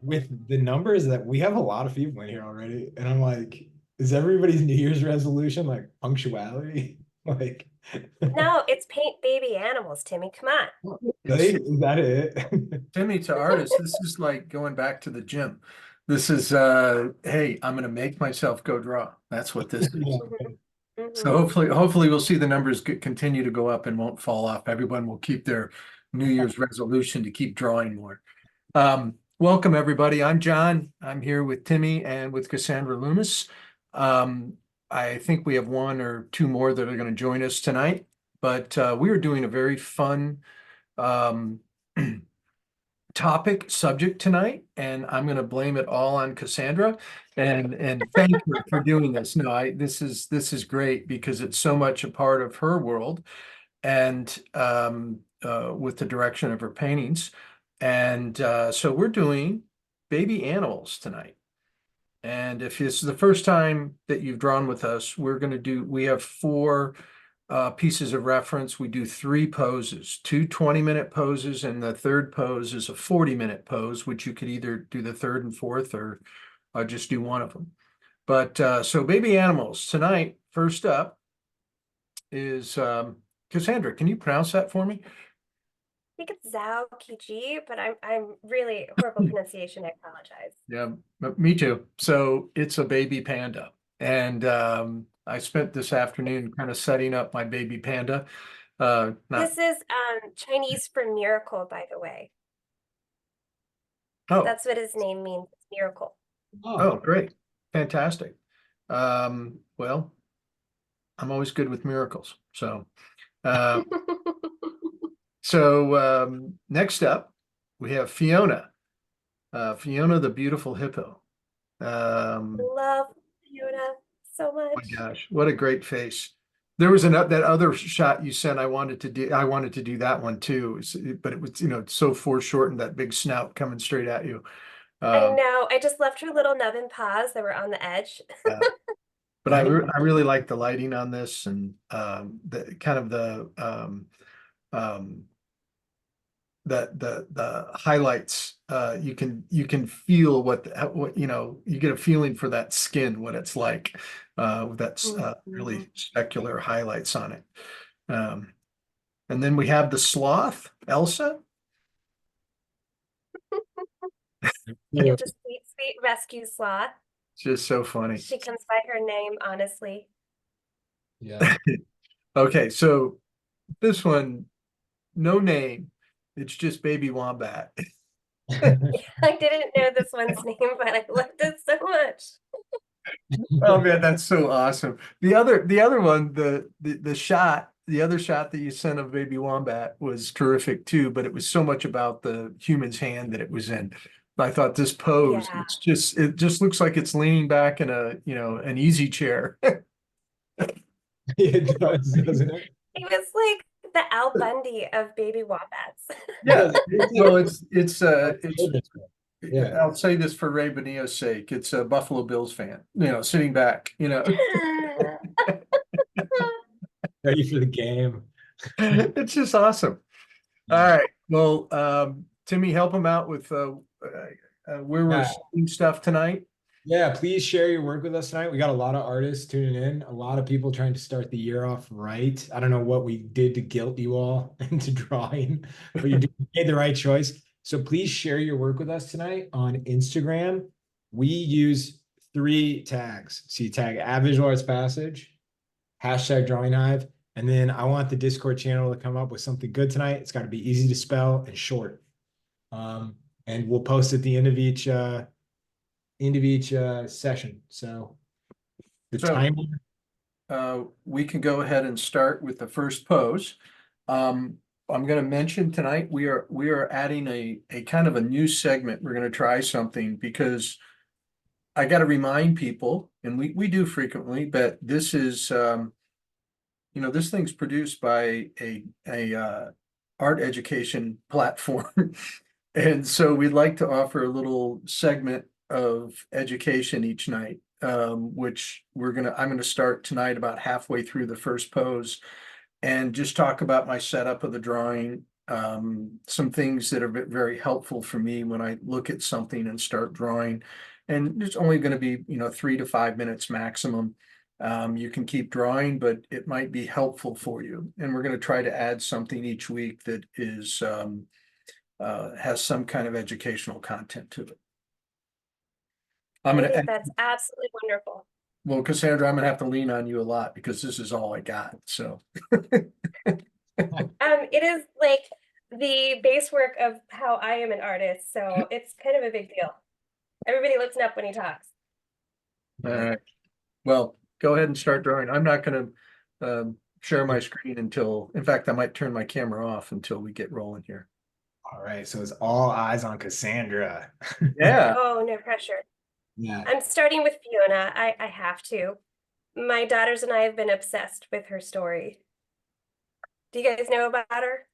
with the numbers that we have a lot of people in here already, and I'm like, is everybody's New Year's resolution like punctuality? Like, No, it's paint baby animals, Timmy. Come on. really? It's Is that it? Timmy to artists. This is like going back to the gym. This is hey, I'm gonna make myself go draw. That's what this is. Yeah. So Hmm. hopefully we'll see the numbers continue to go up and won't fall off. Everyone will keep their New Year's resolution to keep drawing more. Welcome everybody. I'm John. I'm here with Timmy and with Cassandra Loomis. Um, I think we have one or two more that are going to join us tonight, but we are doing a very fun um, topic subject tonight, and I'm going to blame it all on Cassandra and thank her for doing this. No, this is great because it's so much a part of her world and with the direction of her paintings. And so we're doing baby animals tonight. And if this is the first time that you've drawn with us, we have four pieces of reference. We do three poses, two 20-minute poses, and the third pose is a 40-minute pose, which you could either do the third and fourth or just do one of them. But so baby animals tonight, first up is Cassandra. Can you pronounce that for me? I think it's Zhao Kiji, but I'm really horrible pronunciation. I apologize. Yeah, me too. So it's a baby panda. And I spent this afternoon kind of setting up my baby panda. Not, This is Chinese for miracle, by the way. oh, That's what his name means, miracle. oh, Oh, great. Fantastic. Well, I'm always good with miracles. Uh, next up, we have Fiona. Fiona the beautiful hippo. Love Fiona so My much. gosh, what a great face. There was that other shot you sent. I wanted to do that one too, but it was, so foreshortened, that big snout coming straight at you. I Um, know. I just left her little nubbin paws that were on the edge. yeah. But I really like the lighting on this and the kind of um, the highlights. You can feel what you get a feeling for that skin, what it's like. With that Mhm. really specular highlights on it. Um, and then we have the sloth, Elsa. yeah. It's a sweet, sweet rescue sloth. Just so funny. She comes by her name, honestly. Yeah. Okay, so this one, no name. It's just baby wombat. I didn't know this one's name, but I loved it so much. Oh man, that's so awesome. The other one, the other shot that you sent of baby wombat was terrific too, but it was so much about the human's hand that it was in. I thought this pose, Yeah. it just looks like it's leaning back in an easy chair. It does, doesn't it? He was like the Al Bundy of baby wombats. Yeah. Yeah, it's Well, a it's children's book. Yeah. I'll say this for Ray Bonillo's sake. It's a Buffalo Bills fan, sitting back, Ready for the game. it's just awesome. All right. Well, Timmy, help him out with where we're Yeah. seeing stuff tonight. Yeah, please share your work with us tonight. We got a lot of artists tuning in, a lot of people trying to start the year off right. I don't know what we did to guilt you all into drawing, but you made the right choice. So please share your work with us tonight on Instagram. We use three tags. So you tag at Visual Arts Passage, hashtag Drawing Hive, and then I want the Discord channel to come up with something good tonight. It's got to be easy to spell and short. And we'll post at the end of each session. So the So timer. we can go ahead and start with the first pose. I'm going to mention tonight we are adding a kind of a new segment. We're going to try something because I got to remind people, and we do frequently, but this is this thing's produced by a art education platform. And so we'd like to offer a little segment of education each night, which I'm gonna start tonight about halfway through the first pose and just talk about my setup of the drawing some things that are very helpful for me when I look at something and start drawing. And it's only going to be, 3 to 5 minutes maximum. You can keep drawing, but it might be helpful for you. And we're going to try to add something each week that is has some kind of educational content to it. I'm I going to, think that's absolutely wonderful. well, Cassandra, I'm going to have to lean on you a lot because this is all I got. So, It is like the base work of how I am an artist, so it's kind of a big deal. Everybody listen up when he talks. all right. Well, go ahead and start drawing. I'm not going to share my screen until, in fact, I might turn my camera off until we get rolling here. All right, so it's all eyes on Cassandra. Yeah. Oh, no pressure. Yeah. I'm starting with Fiona. I have to. My daughters and I have been obsessed with her story. Do you guys know about her?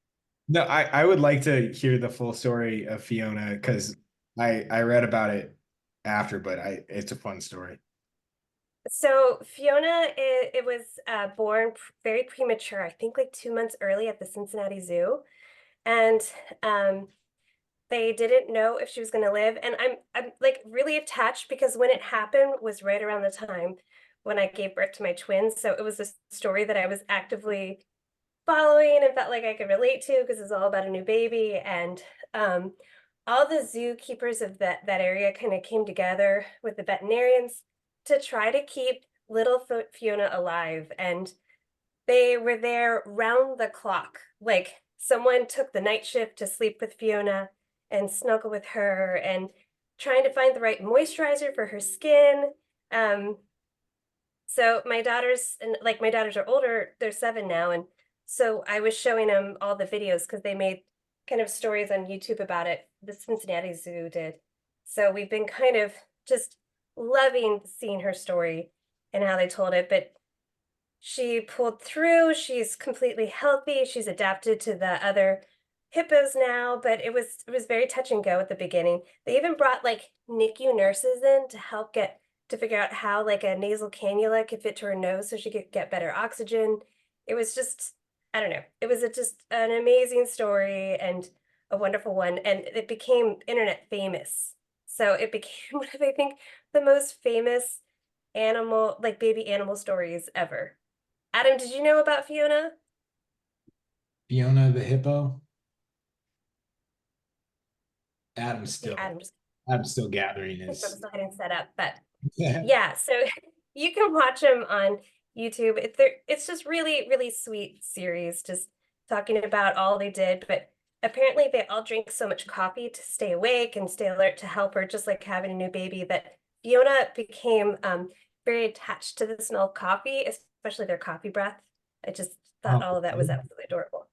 No, I would like to hear the full story of Fiona because I read about it after, but it's a fun story. So Fiona, it was born very premature, I think like 2 months early at the Cincinnati Zoo. And they didn't know if she was going to live. And I'm like really attached because when it happened was right around the time when I gave birth to my twins. So it was a story that I was actively following and felt like I could relate to because it's all about a new baby. And all the zookeepers of that area kind of came together with the veterinarians to try to keep little Fiona alive. And they were there round the clock. Like someone took the night shift to sleep with Fiona and snuggle with her and trying to find the right moisturizer for her skin. Um, so my daughters, and like my daughters are older, they're 7 now. And so I was showing them all the videos because they made kind of stories on YouTube about it. The Cincinnati Zoo did. So we've been kind of just loving seeing her story and how they told it. But she pulled through. She's completely healthy. She's adapted to the other hippos now, but it was very touch and go at the beginning. They even brought like NICU nurses in to help get to figure out how like a nasal cannula could fit to her nose so she could get better oxygen. It was just, I don't know. It was just an amazing story and a wonderful one, and it became internet famous. So it became one of, I think, the most famous animal, like baby animal stories ever. Adam, did you know about Fiona? Fiona the hippo. Yeah, Adam just Adam's still gathering so his. it's not getting set up, but Yeah. yeah, so you can watch them on YouTube. It's just really, really sweet series, just talking about all they did. But apparently they all drink so much coffee to stay awake and stay alert to help her, just like having a new baby, that Fiona became very attached to the smell of coffee, especially their coffee breath. I just thought Oh, all of that was absolutely adorable.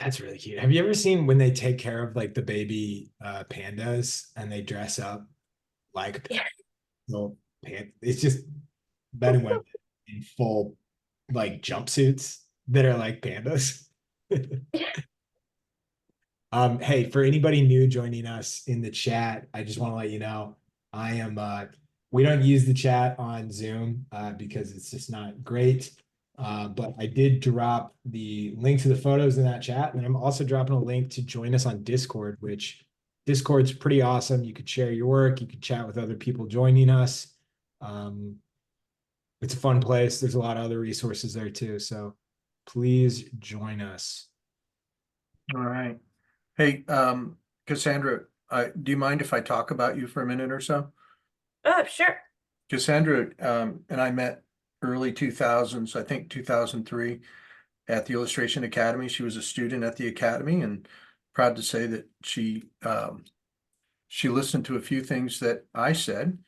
that's really cute. Have you ever seen when they take care of like the baby pandas and they dress up like Yeah. little panda? It's just men and women in full like jumpsuits that are like pandas. Hey, for anybody new joining us in the chat, I just want to let you know I am we don't use the chat on Zoom because it's just not great. But I did drop the link to the photos in that chat, and I'm also dropping a link to join us on Discord, which Discord's pretty awesome. You could share your work, you could chat with other people joining us. Um, it's a fun place. There's a lot of other resources there too. So please join us. All right. Hey, Cassandra, do you mind if I talk about you for a minute or so? Oh, sure. Cassandra, and I met early 2000s, I think 2003, at the Illustration Academy. She was a student at the Academy, and proud to say that she listened to a few things that I said,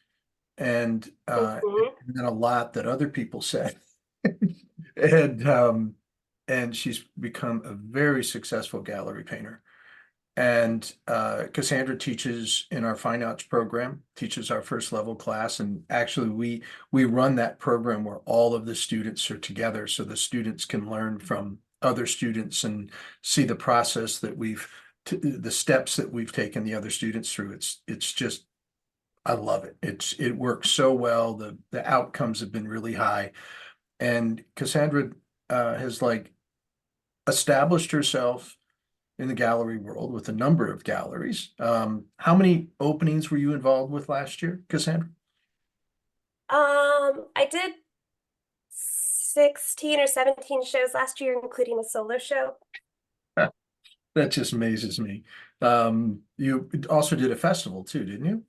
and Mhm. then a lot that other people said. And and she's become a very successful gallery painter. And Cassandra teaches in our fine arts program, teaches our first level class. And actually we run that program where all of the students are together so the students can learn from other students and see the process that the steps that we've taken the other students through. It's just, I love it. It works so well. The outcomes have been really high. And Cassandra has like established herself in the gallery world with a number of galleries. How many openings were you involved with last year, Cassandra? I did 16 or 17 shows last year, including a solo show. That just amazes me. You also did a festival too, didn't you?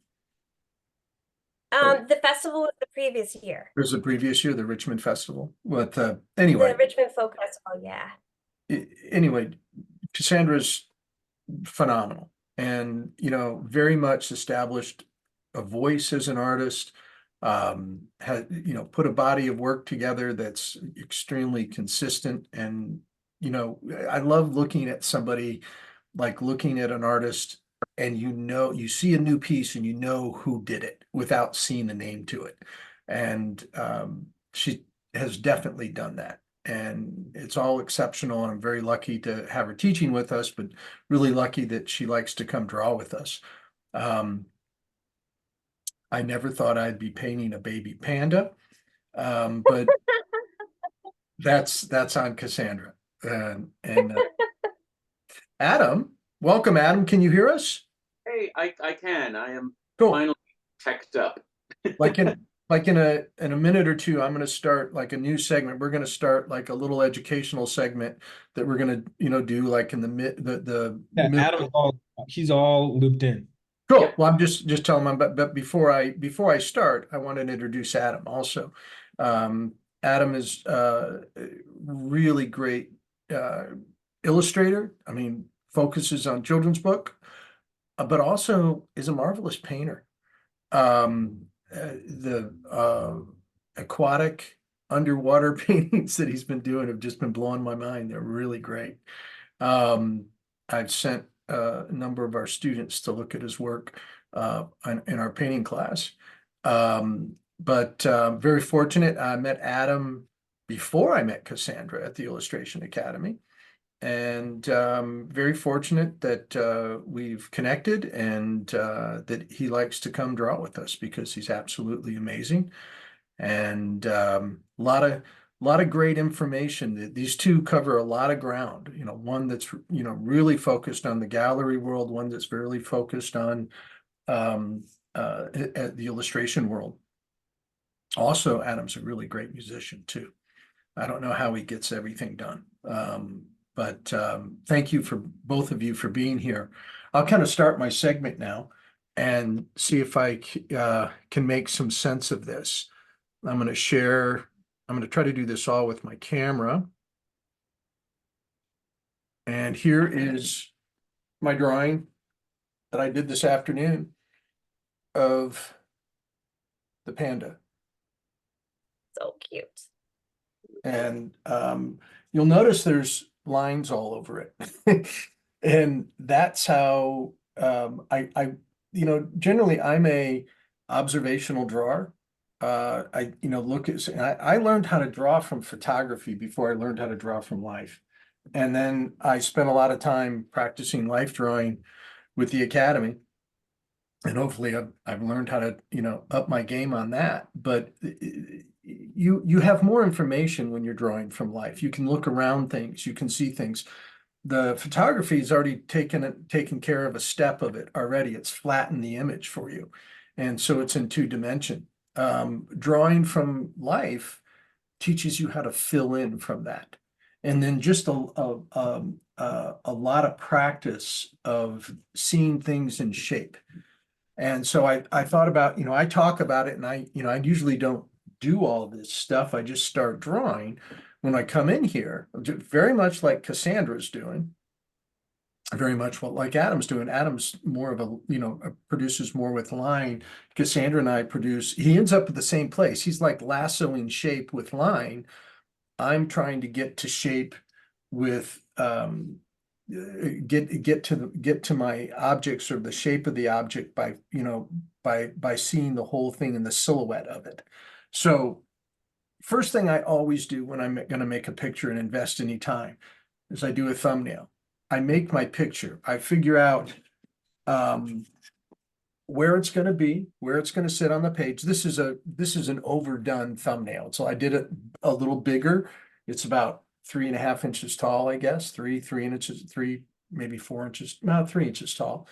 The festival was the previous year. There's the previous year, the Richmond Festival. But The anyway, Richmond Folk Festival, yeah. anyway, Cassandra's phenomenal, and very much established a voice as an artist. Had put a body of work together that's extremely consistent, and I love looking at somebody, like looking at an artist, and you see a new piece and you know who did it without seeing a name to it. And she has definitely done that. And it's all exceptional. And I'm very lucky to have her teaching with us, but really lucky that she likes to come draw with us. I never thought I'd be painting a baby panda, but that's on Cassandra. And Adam, welcome, Adam. Can you hear us? Hey, I can. I am Cool. finally teched up. Like in a minute or two, I'm going to start like a new segment. We're going to start like a little educational segment that we're going to do like in the Yeah, middle. he's all looped in. Cool. Yep. Well, I'm just telling him, but before I start, I want to introduce Adam also. Adam is really great illustrator. I mean, focuses on children's book, but also is a marvelous painter. The aquatic underwater paintings that he's been doing have just been blowing my mind. They're really great. I've sent a number of our students to look at his work in our painting class. But very fortunate. I met Adam before I met Cassandra at the Illustration Academy. And very fortunate that we've connected, and that he likes to come draw with us because he's absolutely amazing. And a lot of great information. These two cover a lot of ground. One that's really focused on the gallery world, one that's really focused on at the illustration world. Also, Adam's a really great musician too. I don't know how he gets everything done. But thank you for both of you for being here. I'll kind of start my segment now and see if I can make some sense of this. I'm going to try to do this all with my camera. And here is my drawing that I did this afternoon of the panda. So cute. And you'll notice there's lines all over it. And that's how I generally I'm a observational drawer. I look at, I learned how to draw from photography before I learned how to draw from life. And then I spent a lot of time practicing life drawing with the academy. And hopefully I've learned how to, up my game on that. But you have more information when you're drawing from life. You can look around things, you can see things. The photography has already taken care of a step of it already. It's flattened the image for you. And so it's in 2-dimension. Drawing from life teaches you how to fill in from that. And then just a lot of practice of seeing things in shape. And so I thought about, I talk about it, and I usually don't do all this stuff. I just start drawing when I come in here, very much like Cassandra's doing, very much what like Adam's doing. Adam's more of a, produces more with line. Cassandra and I produce, he ends up at the same place. He's like lassoing shape with line. I'm trying to get to shape with, get to my objects or the shape of the object by by seeing the whole thing in the silhouette of it. So first thing I always do when I'm going to make a picture and invest any time is I do a thumbnail. I make my picture. I figure out where it's going to be, where it's going to sit on the page. This is an overdone thumbnail. So I did it a little bigger. It's about 3.5 inches tall, I guess, three inches, maybe 4 inches, no, 3 inches tall.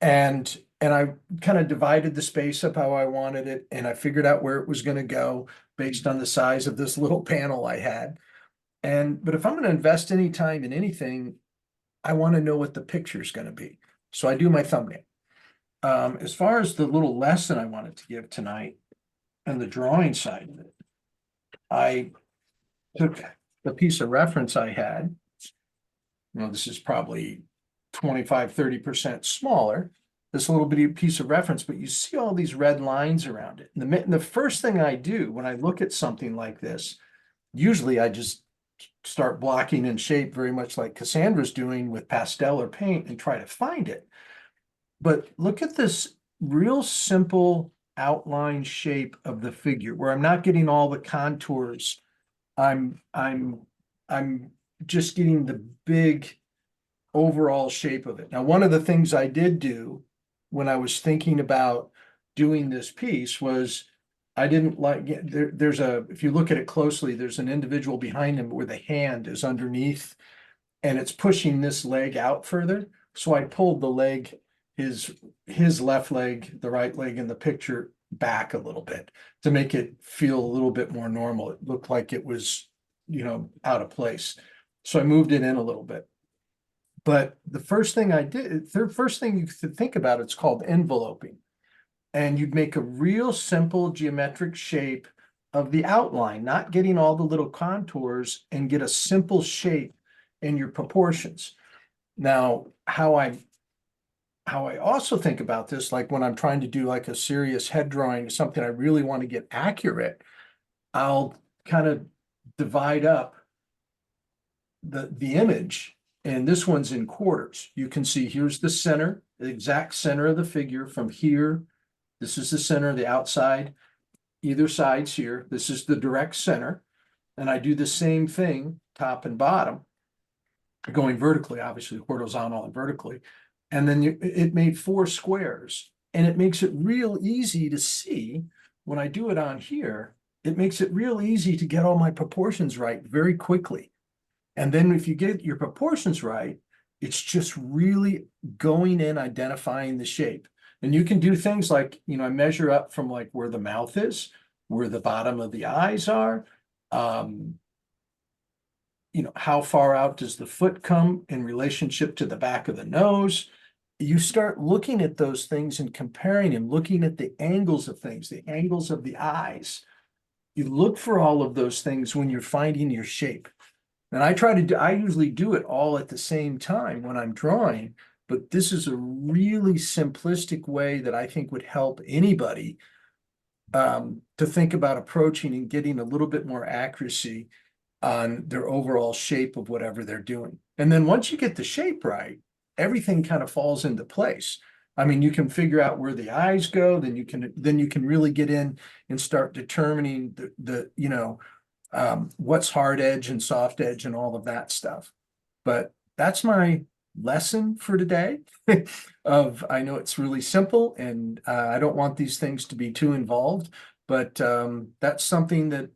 And I kind of divided the space up how I wanted it, and I figured out where it was going to go based on the size of this little panel I had. But if I'm going to invest any time in anything, I want to know what the picture is going to be. So I do my thumbnail. As far as the little lesson I wanted to give tonight and the drawing side of it, I took the piece of reference I had. This is probably 25–30% smaller, this little bitty piece of reference, but you see all these red lines around it. And the first thing I do when I look at something like this, usually I just start blocking in shape, very much like Cassandra's doing with pastel or paint, and try to find it. But look at this real simple outline shape of the figure where I'm not getting all the contours. I'm just getting the big overall shape of it. Now, one of the things I did do when I was thinking about doing this piece was I didn't like, if you look at it closely, there's an individual behind him where the hand is underneath and it's pushing this leg out further. So I pulled the leg, his left leg, the right leg in the picture back a little bit to make it feel a little bit more normal. It looked like it was, out of place. So I moved it in a little bit. But the first thing I did, the first thing you could think about, it's called enveloping. And you'd make a real simple geometric shape of the outline, not getting all the little contours, and get a simple shape in your proportions. Now, how I also think about this, like when I'm trying to do like a serious head drawing, something I really want to get accurate, I'll kind of divide up the image, and this one's in quarters. You can see here's the center, the exact center of the figure from here. This is the center of the outside, either sides here. This is the direct center. And I do the same thing, top and bottom, going vertically, obviously horizontal and vertically. And then it made 4 squares, and it makes it real easy to see when I do it on here. It makes it real easy to get all my proportions right very quickly. And then if you get your proportions right, it's just really going in, identifying the shape. And you can do things like, I measure up from like where the mouth is, where the bottom of the eyes are. How far out does the foot come in relationship to the back of the nose? You start looking at those things and comparing them, looking at the angles of things, the angles of the eyes. You look for all of those things when you're finding your shape. And I usually do it all at the same time when I'm drawing, but this is a really simplistic way that I think would help anybody to think about approaching and getting a little bit more accuracy on their overall shape of whatever they're doing. And then once you get the shape right, everything kind of falls into place. I mean, you can figure out where the eyes go, then you can really get in and start determining what's hard edge and soft edge and all of that stuff. But that's my lesson for today. I know it's really simple, and I don't want these things to be too involved, but that's something that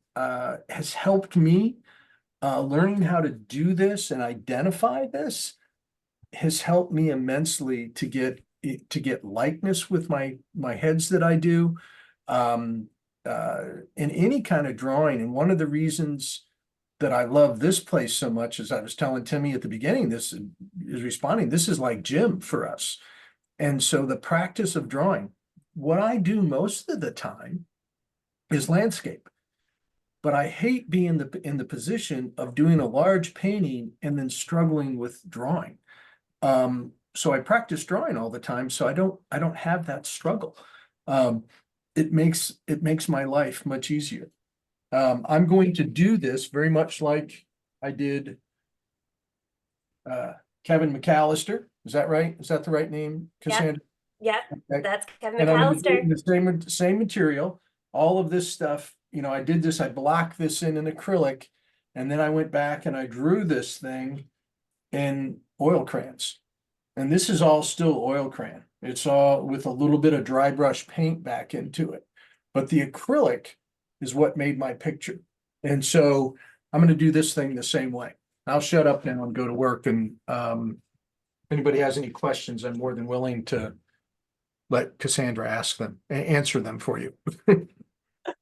has helped me. Learning how to do this and identify this has helped me immensely to get likeness with my heads that I do. In any kind of drawing. And one of the reasons that I love this place so much, as I was telling Timmy at the beginning, this is like gym for us. And so the practice of drawing, what I do most of the time is landscape, but I hate being in the position of doing a large painting and then struggling with drawing. So I practice drawing all the time, so I don't have that struggle. It makes my life much easier. I'm going to do this very much like I did Kevin McAllister. Is that right? Is that the right name, Cassandra? Yeah, Okay. that's Kevin And I'm gonna do it in McAllister. the same material, all of this stuff. I did this, I blocked this in an acrylic, and then I went back and I drew this thing in oil crayons. And this is all still oil crayon. It's all with a little bit of dry brush paint back into it. But the acrylic is what made my picture. And so I'm going to do this thing the same way. I'll shut up now and go to work. And if anybody has any questions, I'm more than willing to let Cassandra ask them, answer them for you. No,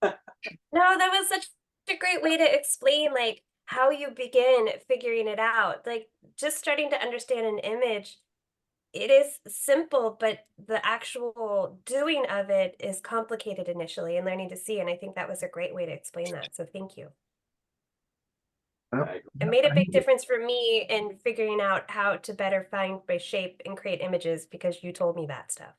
that was such a great way to explain like how you begin figuring it out. Like just starting to understand an image, it is simple, but the actual doing of it is complicated initially and learning to see. And I think that was a great way to explain that. So thank you. It made a big difference for me in figuring out how to better find my shape and create images because you told me that stuff.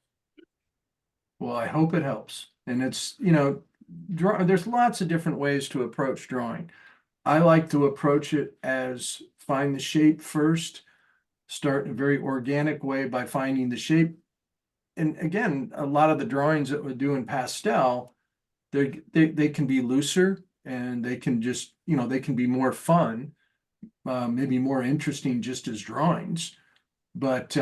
Well, I hope it helps. And it's, you know, there's lots of different ways to approach drawing. I like to approach it as find the shape first, start in a very organic way by finding the shape. And again, a lot of the drawings that we do in pastel, they can be looser and they can just, you know, they can be more fun, maybe more interesting just as drawings. But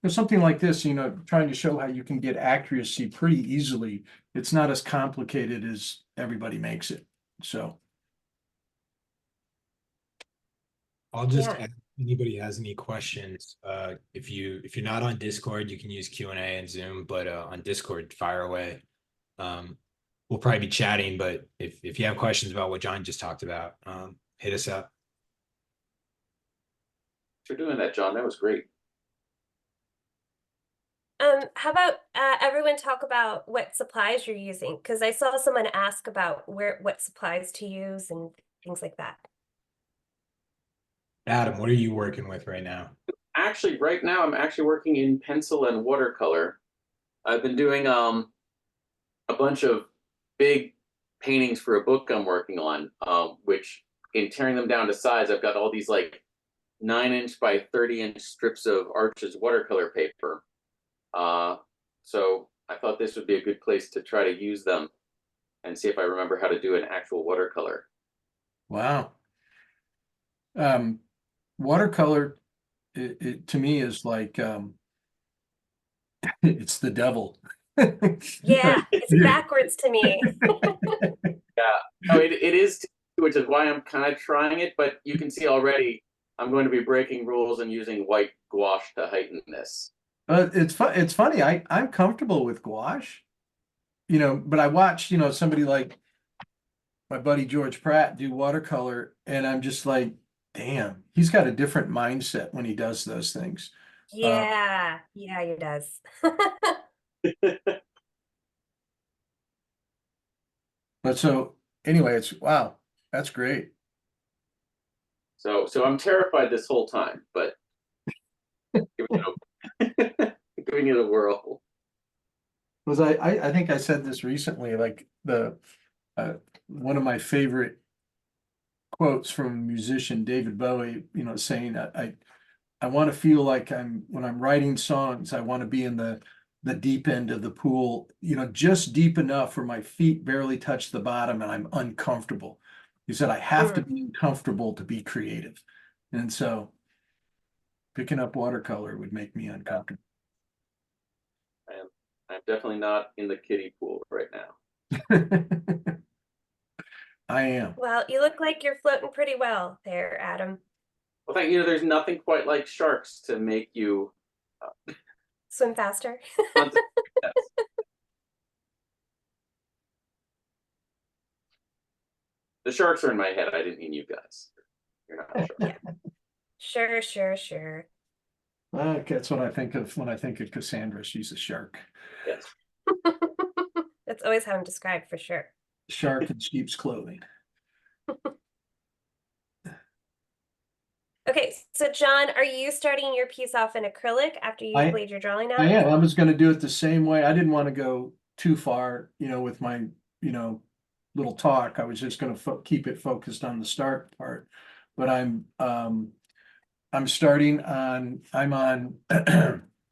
there's something like this, you know, trying to show how you can get accuracy pretty easily. It's not as complicated as everybody makes it. So I'll just Yeah. ask if anybody has any questions. If you're not on Discord, you can use Q&A and Zoom, but on Discord, fire away. We'll probably be chatting, but if you have questions about what John just talked about, hit us up. For doing that, John. That was great. How about everyone talk about what supplies you're using? Because I saw someone ask about what supplies to use and things like that. Adam, what are you working with right now? Actually, right now I'm actually working in pencil and watercolor. I've been doing a bunch of big paintings for a book I'm working on, which in tearing them down to size, I've got all these like 9-inch by 30-inch strips of Arches watercolor paper. So I thought this would be a good place to try to use them and see if I remember how to do an actual watercolor. wow. Watercolor, it to me is like it's the devil. Yeah, it's backwards to me. No, it is, which is why I'm kind of trying it, but you can see already I'm going to be breaking rules and using white gouache to heighten this. It's fun. It's funny. I'm comfortable with gouache, you know, but I watched, you know, somebody like my buddy George Pratt do watercolor, and I'm just like, damn, he's got a different mindset when he does those things. Yeah, yeah, he does. But so anyway, it's wow, that's great. So I'm terrified this whole time, but giving it a whirl. Was I think I said this recently, like the one of my favorite quotes from musician David Bowie, you know, saying I want to feel like when I'm writing songs, I want to be in the deep end of the pool, you know, just deep enough where my feet barely touch the bottom and I'm uncomfortable. He said, I have to be uncomfortable to be creative. And so picking up watercolor would make me uncomfortable. I'm definitely not in the kiddie pool right now. I am. Well, you look like you're floating pretty well there, Adam. Well, thank you. There's nothing quite like sharks to make you Swim faster. The sharks are in my head. I didn't mean you guys. You're not a shark. Yeah. Sure, sure, sure. That's what I think of when I think of Cassandra. She's a shark. Yes. That's always how I'm described for sure. Shark in sheep's clothing. Okay, so John, are you starting your piece off in acrylic after you laid your drawing out? I am. I was going to do it the same way. I didn't want to go too far, you know, with my, you know, little talk. I was just going to keep it focused on the start part. But I'm starting on, I'm on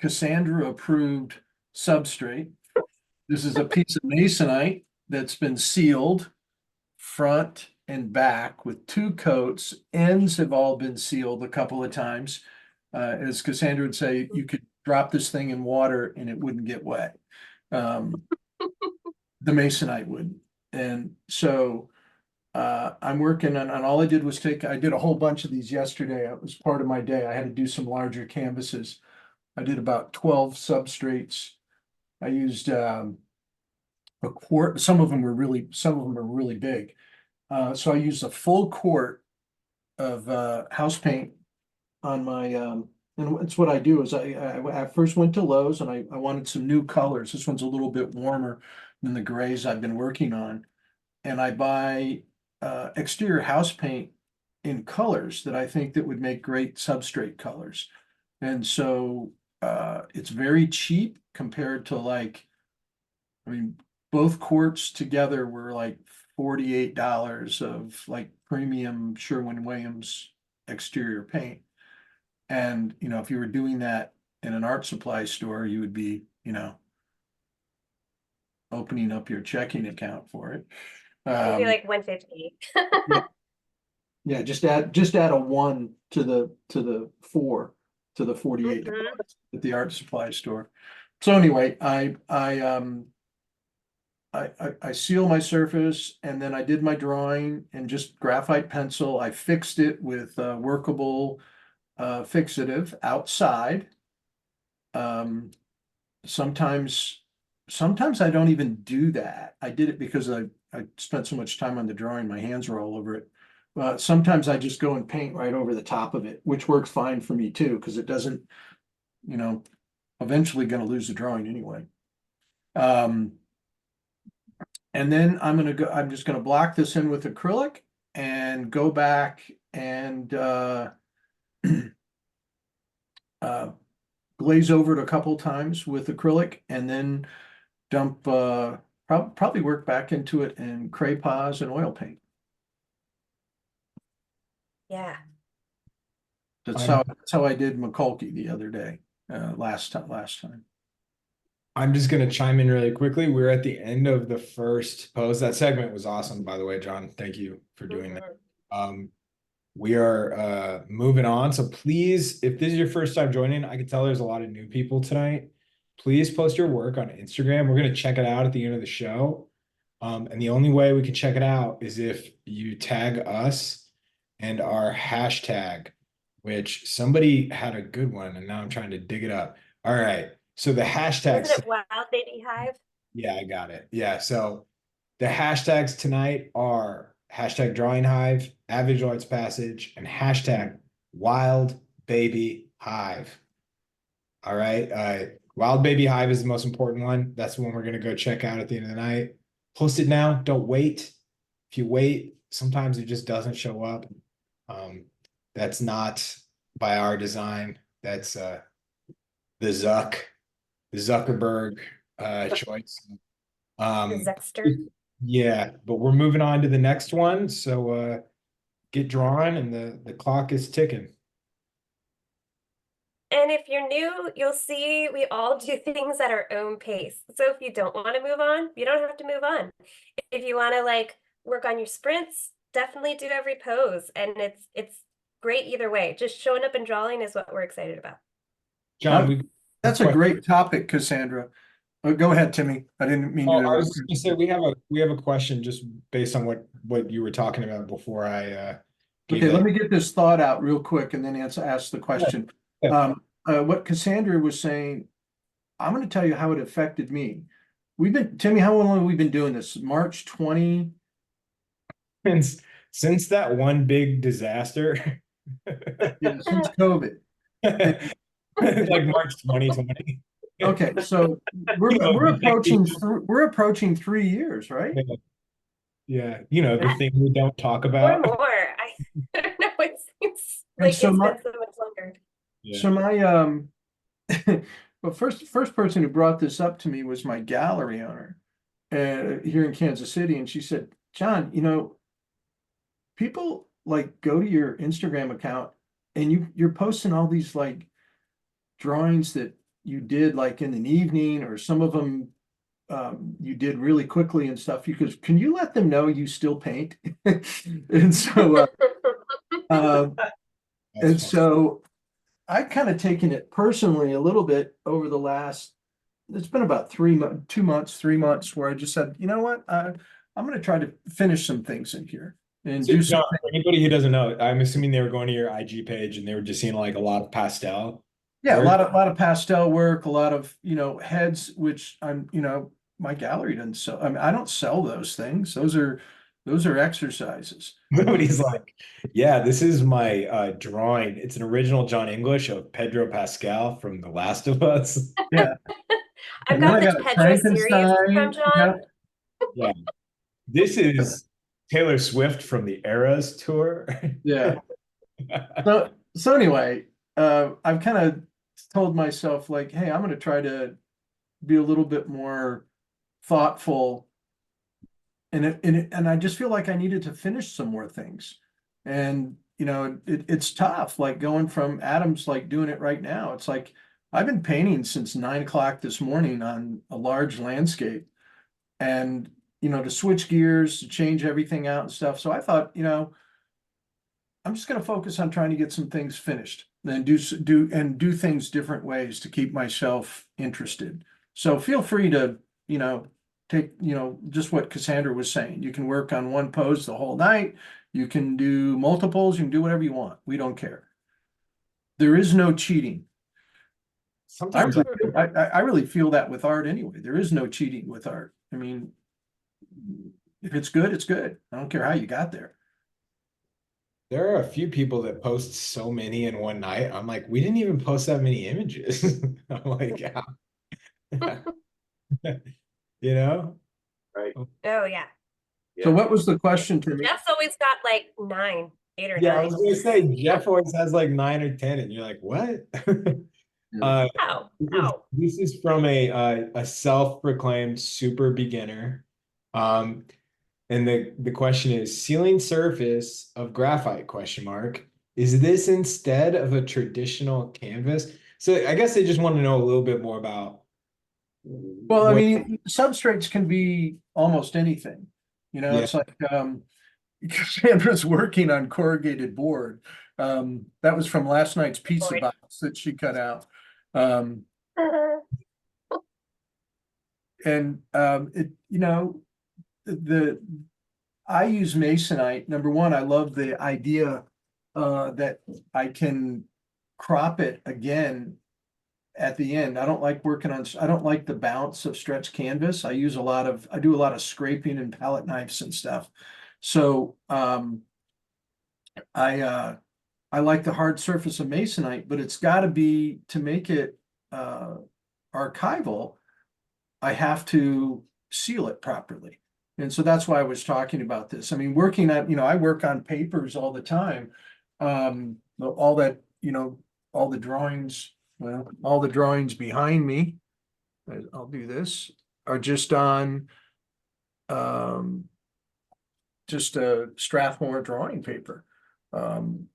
Cassandra approved substrate. This is a piece of masonite that's been sealed front and back with 2 coats. Ends have all been sealed a couple of times. As Cassandra would say, you could drop this thing in water and it wouldn't get wet. The masonite would. And so I'm working on all I did was I did a whole bunch of these yesterday. It was part of my day. I had to do some larger canvases. I did about 12 substrates. I used a quart. Some of them are really big. So I used a full quart of house paint on my and it's what I do is I first went to Lowe's and I wanted some new colors. This one's a little bit warmer than the grays I've been working on. And I buy exterior house paint in colors that I think that would make great substrate colors. And so it's very cheap compared to like, I mean, both quarts together were like $48 of like premium Sherwin-Williams exterior paint. And, you know, if you were doing that in an art supply store, you would be, you know, opening up your checking account for it. It'd be like 150. Yeah, just add a one to the 48 Mhm. at the art supply store. So anyway, I seal my surface and then I did my drawing and just graphite pencil. I fixed it with workable fixative outside. Sometimes I don't even do that. I did it because I spent so much time on the drawing, my hands were all over it. Sometimes I just go and paint right over the top of it, which works fine for me too, because it doesn't, you know, eventually gonna lose the drawing anyway. And then I'm just gonna block this in with acrylic and go back and glaze over it a couple times with acrylic and then dump probably work back into it in crayons and oil paint. Yeah. That's how I did McCulkey the other day, last time. I'm just gonna chime in really quickly. We're at the end of the first post. That segment was awesome, by the way, John. Thank you for doing that. We are moving on. So please, if this is your first time joining, I can tell there's a lot of new people tonight. Please post your work on Instagram. We're gonna check it out at the end of the show. And the only way we can check it out is if you tag us and our hashtag, which somebody had a good one, and now I'm trying to dig it up. All right. So the hashtags. Isn't it Wild Baby Hive? Yeah, I got it. Yeah. So the hashtags tonight are hashtag drawing hive, at visual arts passage, and hashtag wild baby hive. All right. Wild baby hive is the most important one. That's the one we're gonna go check out at the end of the night. Post it now. Don't wait. If you wait, sometimes it just doesn't show up. That's not by our design. That's the Zuckerberg choice. The Zexter. Yeah, but we're moving on to the next one. So get drawn and the clock is ticking. And if you're new, you'll see we all do things at our own pace. So if you don't want to move on, you don't have to move on. If you want to like work on your sprints, definitely do every pose. And it's great either way. Just showing up and drawing is what we're excited about. John, That's a great topic, Cassandra. Go ahead, Timmy. I didn't mean to. I was going to say we have a question just based on what you were talking about before I Okay, let me get this thought out real quick and then ask the question. Yeah. What Cassandra was saying, I'm going to tell you how it affected me. Timmy, how long have we been doing this? March 20? Since that one big disaster. Yeah, since COVID. Like March 2020. Okay, so we're approaching 3 years, right? Yeah, you know, the thing we don't talk about. Or more. I don't know. It seems like it's been so much longer. Yeah. So my well, first person who brought this up to me was my gallery owner here in Kansas City, and she said, John, you know, people like go to your Instagram account and you're posting all these like drawings that you did like in an evening, or some of them you did really quickly and stuff. Can you let them know you still paint? And so I've kind of taken it personally a little bit over the last, it's been about 2 months, 3 months, where I just said, you know what, I'm going to try to finish some things in here. and So, do John, something. for anybody who doesn't know, I'm assuming they were going to your IG page and they were just seeing like a lot of pastel Yeah, a work. lot of pastel work, a lot of, heads, which my gallery doesn't sell. I mean, I don't sell those things. Those are exercises. Nobody's like, yeah, this is my drawing. It's an original John English of Pedro Pascal from The Last of Us. Yeah. I've And then got I the got a Pedro series from Frankenstein. John. Yeah. This is Taylor Swift from the Eras tour. Yeah. So anyway, I've kind of told myself like, hey, I'm going to try to be a little bit more thoughtful. And I just feel like I needed to finish some more things. And, it's tough, like going from Adam's like doing it right now. It's like, I've been painting since 9 o'clock this morning on a large landscape. And, to switch gears, to change everything out and stuff. So I thought, I'm just going to focus on trying to get some things finished and do things different ways to keep myself interested. So feel free to, take, just what Cassandra was saying. You can work on one pose the whole night. You can do multiples. You can do whatever you want. We don't care. There is no cheating. I Sometimes really, I really feel that with art anyway. There is no cheating with art. I mean, if it's good, it's good. I don't care how you got there. there are a few people that post so many in one night. I'm like, we didn't even post that many images. I'm like, yeah. You know? Right. Oh yeah. So Yeah. what was the question to me? Jeff's always got like 8 or Yeah, I 9. was gonna say Jeff always has like 9 or 10, and you're like, what? Uh, Ow, this is, ow. this is from a self-proclaimed super beginner. Um, and the question is ceiling surface of graphite question mark. Is this instead of a traditional canvas? So I guess they just want to know a little bit more about Well, I what, mean, substrates can be almost anything. yeah. It's like Cassandra's working on corrugated board. That was from last night's pizza Boy. box that she cut out. Um, and the I use masonite. Number one, I love the idea that I can crop it again at the end. I don't like I don't like the bounce of stretch canvas. I do a lot of scraping and palette knives and stuff. So I like the hard surface of masonite, but it's got to be, to make it archival, I have to seal it properly. And so that's why I was talking about this. I mean, working on, I work on papers all the time. All that, all the drawings, well, all the drawings behind me, I'll do this, are just on just a Strathmore drawing paper. And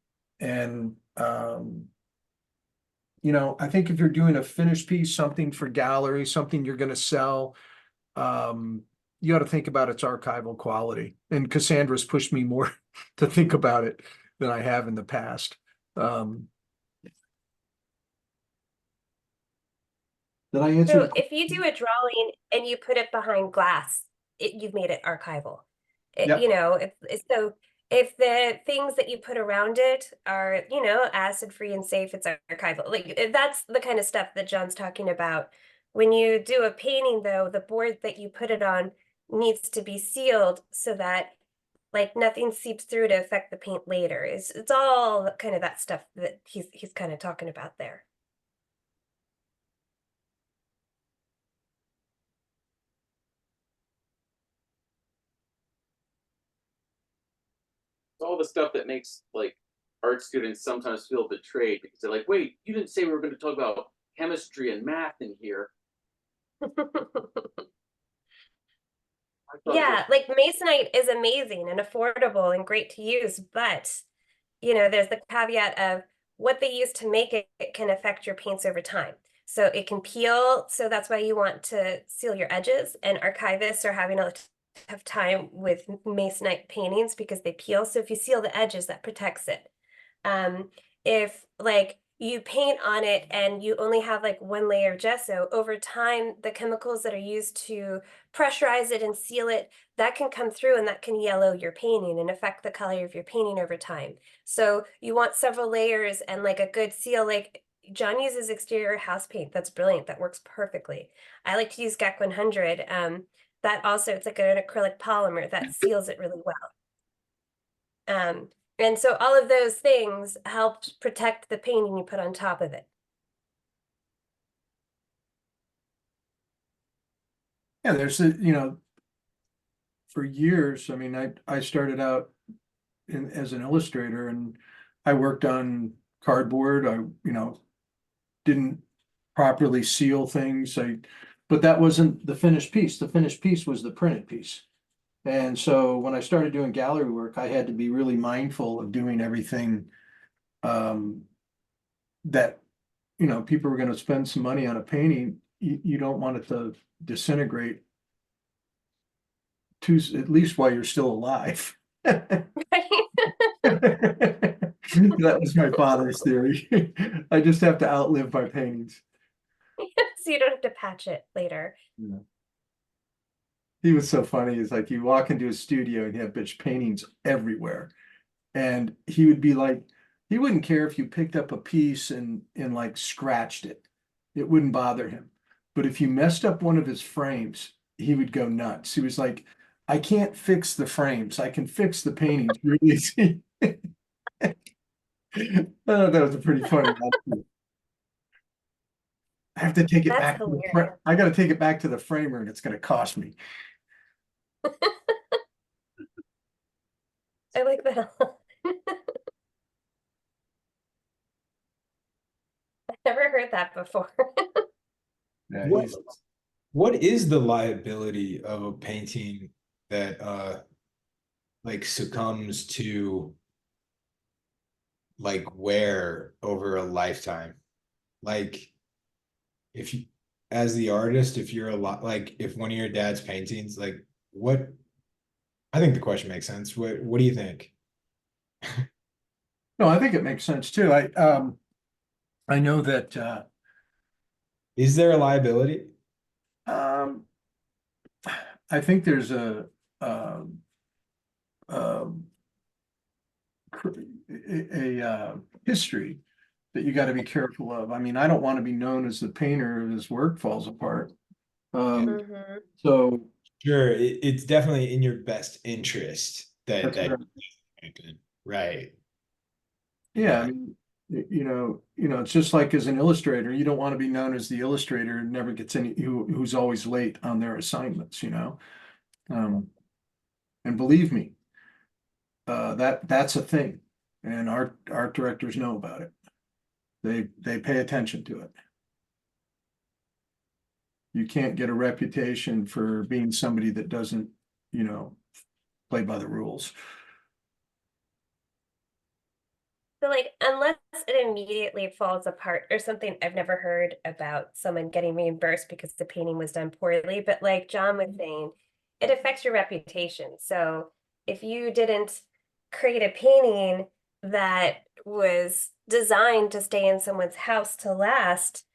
I think if you're doing a finished piece, something for gallery, something you're going to sell, you got to think about its archival quality. And Cassandra's pushed me more to think about it than I have in the past. Did I answer? So if you do a drawing and you put it behind glass, you've made it archival. Yep. So if the things that you put around it are, acid free and safe, it's archival. Like that's the kind of stuff that John's talking about. When you do a painting, though, the board that you put it on needs to be sealed so that like nothing seeps through to affect the paint later. It's all kind of that stuff that he's kind of talking about there. It's all the stuff that makes like art students sometimes feel betrayed because they're like, wait, you didn't say we were going to talk about chemistry and math in here. Yeah, like masonite is amazing and affordable and great to use, but there's the caveat of what they use to make it can affect your paints over time. So it can peel, so that's why you want to seal your edges, and archivists are having a tough time with masonite paintings because they peel. So if you seal the edges, that protects it. If like you paint on it and you only have like one layer of gesso, over time, the chemicals that are used to pressurize it and seal it, that can come through and that can yellow your painting and affect the color of your painting over time. So you want several layers and like a good seal. Like John uses exterior house paint. That's brilliant. That works perfectly. I like to use GAC 100. That also, it's like an acrylic polymer that seals it really well. And so all of those things help protect the painting you put on top of it. Yeah, there's for years, I mean, I started out as an illustrator, and I worked on cardboard. I, didn't properly seal things. But that wasn't the finished piece. The finished piece was the printed piece. And so when I started doing gallery work, I had to be really mindful of doing everything that, people were going to spend some money on a painting. You don't want it to disintegrate at least while you're still alive. That was my father's theory. I just have to outlive my paintings. So you don't have to patch it later. Yeah. He was so funny. It's like you walk into his studio and he had bitch paintings everywhere. And he would be like, he wouldn't care if you picked up a piece and like scratched it. It wouldn't bother him. But if you messed up one of his frames, he would go nuts. He was like, I can't fix the frames. I can fix the paintings really easy. Oh, that was a pretty funny one. I have to take it That's back. hilarious. I got to take it back to the framer, and it's going to cost me. I like that. I've never heard that before. Yeah, What is the liability of a painting that like succumbs to like wear over a lifetime? Like if you, as the artist, if you're a lot, like if one of your dad's paintings, like what, I think the question makes sense. What do you think? No, I think it makes sense too. I know that Is there a liability? um I think there's um um a history that you got to be careful of. I mean, I don't want to be known as the painter if his work falls apart. Mhm. So Sure, it's definitely in your best interest that that's that right. happen. Right. Yeah, I Yeah. mean, it's just like as an illustrator, you don't want to be known as the illustrator who never gets who's always late on their assignments. Um, and believe me, that's a thing, and art directors know about it. They pay attention to it. You can't get a reputation for being somebody that doesn't, play by the rules. So like, unless it immediately falls apart or something, I've never heard about someone getting reimbursed because the painting was done poorly. But like John was saying, it affects your reputation. So if you didn't create a painting that was designed to stay in someone's house to last,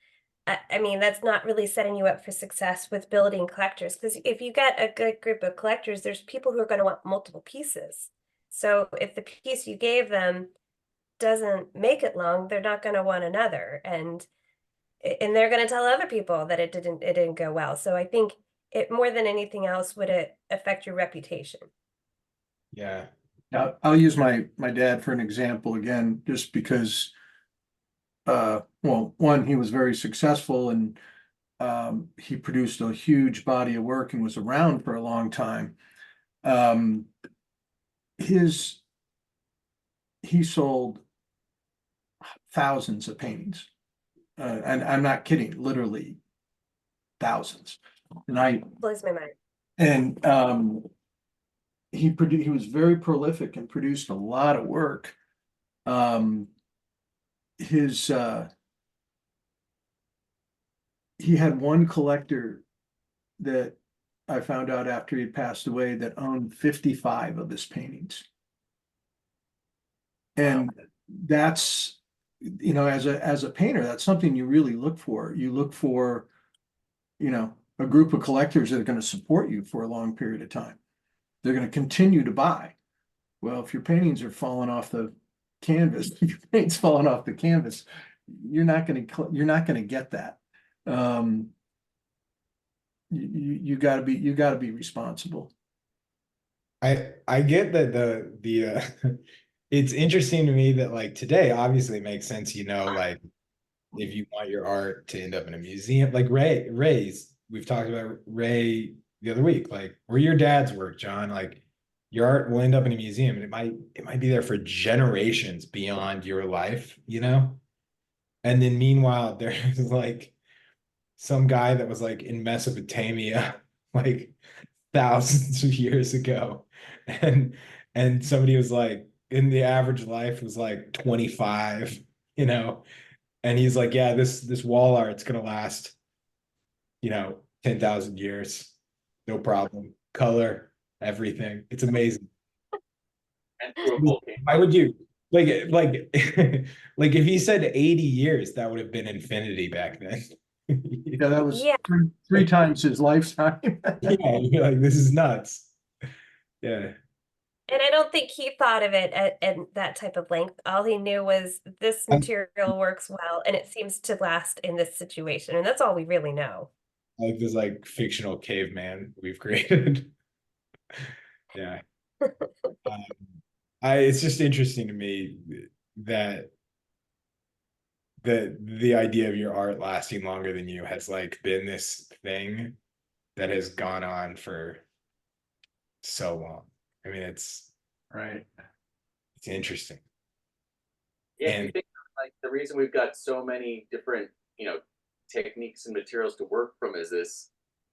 I mean, that's not really setting you up for success with building collectors. Because if you get a good group of collectors, there's people who are going to want multiple pieces. So if the piece you gave them doesn't make it long, they're not going to want another, and they're going to tell other people that it didn't go well. So I think it, more than anything else, would it affect your reputation. Yeah. Now, I'll use my dad for an example again, just because well, one, he was very successful, and he produced a huge body of work and was around for a long time. His he sold thousands of paintings, and I'm not kidding, literally thousands. Blows my mind. And he was very prolific and produced a lot of work. His he had one collector that I found out after he passed away that owned 55 of his paintings. And that's you know, as a painter, that's something you really look for. You look for, you know, a group of collectors that are going to support you for a long period of time. They're going to continue to buy. Well, if your paintings are falling off the canvas, your paint's falling off the canvas, you're not going to get that. You got to be responsible. I get that it's interesting to me that like today obviously it makes sense, you know, like if you want your art to end up in a museum, like Ray's, we've talked about Ray the other week, like where your dad's work, John, like your art will end up in a museum and it might be there for generations beyond your life, you know? And then meanwhile, there's like some guy that was like in Mesopotamia, like thousands of years ago. And somebody was like, in the average life was like 25, you know, and he's like, yeah, this wall art's gonna last, you know, 10,000 years, no problem. Color, everything. It's amazing. And through a volcano. Why would you like like if he said 80 years, that would have been infinity back then. Yeah, that was Yeah. three times his lifetime. Yeah, you're like, this is nuts. Yeah. And I don't think he thought of it at that type of length. All he knew was this material works well and it seems to last in this situation. And that's all we really know. Like this like fictional caveman we've created. Yeah. Um, it's just interesting to me that the idea of your art lasting longer than you has like been this thing that has gone on for so long. I mean, it's Right. it's interesting. Yeah, if you And think like the reason we've got so many different, you know, techniques and materials to work from is this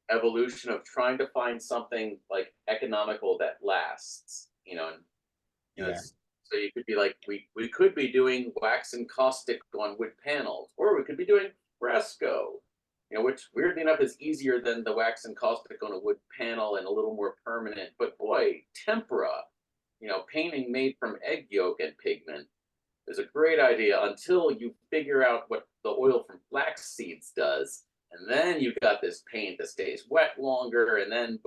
evolution of trying to find something like economical that lasts, you know, and you know, yeah, so you could be like, we could be doing wax and caustic on wood panels, or we could be doing fresco, you know, which weirdly enough is easier than the wax and caustic on a wood panel and a little more permanent. But boy, tempera, you know, painting made from egg yolk and pigment is a great idea until you figure out what the oil from flax seeds does. And then you've got this paint that stays wet longer. And then,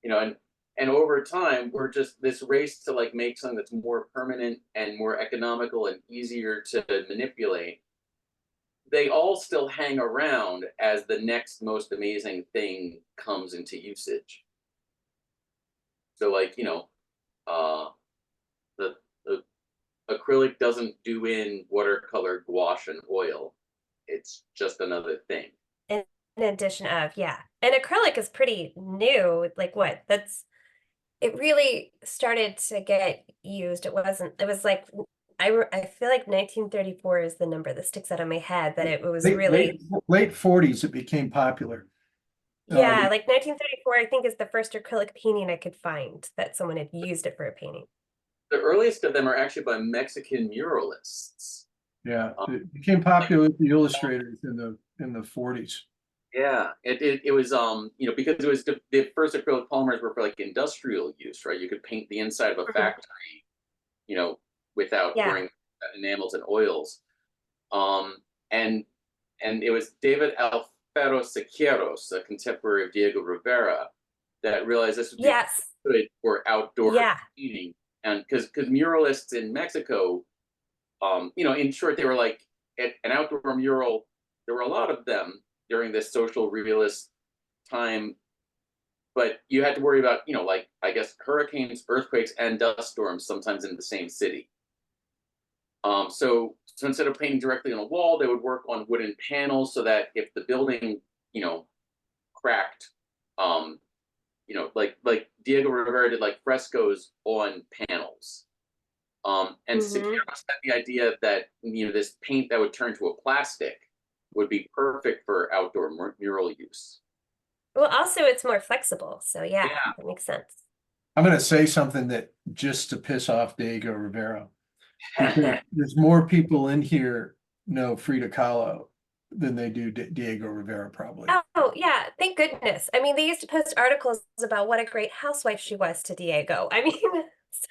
you know, and over time, we're just this race to like make something that's more permanent and more economical and easier to manipulate. They all still hang around as the next most amazing thing comes into usage. So like, you know, the acrylic doesn't do in watercolor, gouache, and oil. It's just another thing. In addition of, yeah. And acrylic is pretty new. Like what? It really started to get used. It was like, I feel like 1934 is the number that sticks out of my head, that it was really, Late 40s, it became popular. yeah, like 1934, I think is the first acrylic painting I could find that someone had used it for a painting. The earliest of them are actually by Mexican muralists. Yeah, it became popular with the illustrators in the 40s. Yeah, it was you know, because it was the first acrylic polymers were for like industrial use, right? You could paint the inside of a factory, you know, without worrying about enamels and oils. Um, and it was David Alfaro Siqueiros, a contemporary of Diego Rivera, that realized this would be good for outdoor painting. And because muralists in Mexico, you know, in short, they were like an outdoor mural. There were a lot of them during this social realist time, but you had to worry about, you know, like I guess hurricanes, earthquakes, and dust storms sometimes in the same city. So instead of painting directly on a wall, they would work on wooden panels so that if the building, you know, cracked, you know, like Diego Rivera did like frescoes on panels. And Siqueiros had the idea that, you know, this paint that would turn to a plastic would be perfect for outdoor mural use. Well, also it's more flexible. So yeah, that makes sense. I'm going to say something that just to piss off Diego Rivera. There's more people in here know Frida Kahlo than they do Diego Rivera, probably. Oh, yeah. Thank goodness. I mean, they used to post articles about what a great housewife she was to Diego. I mean,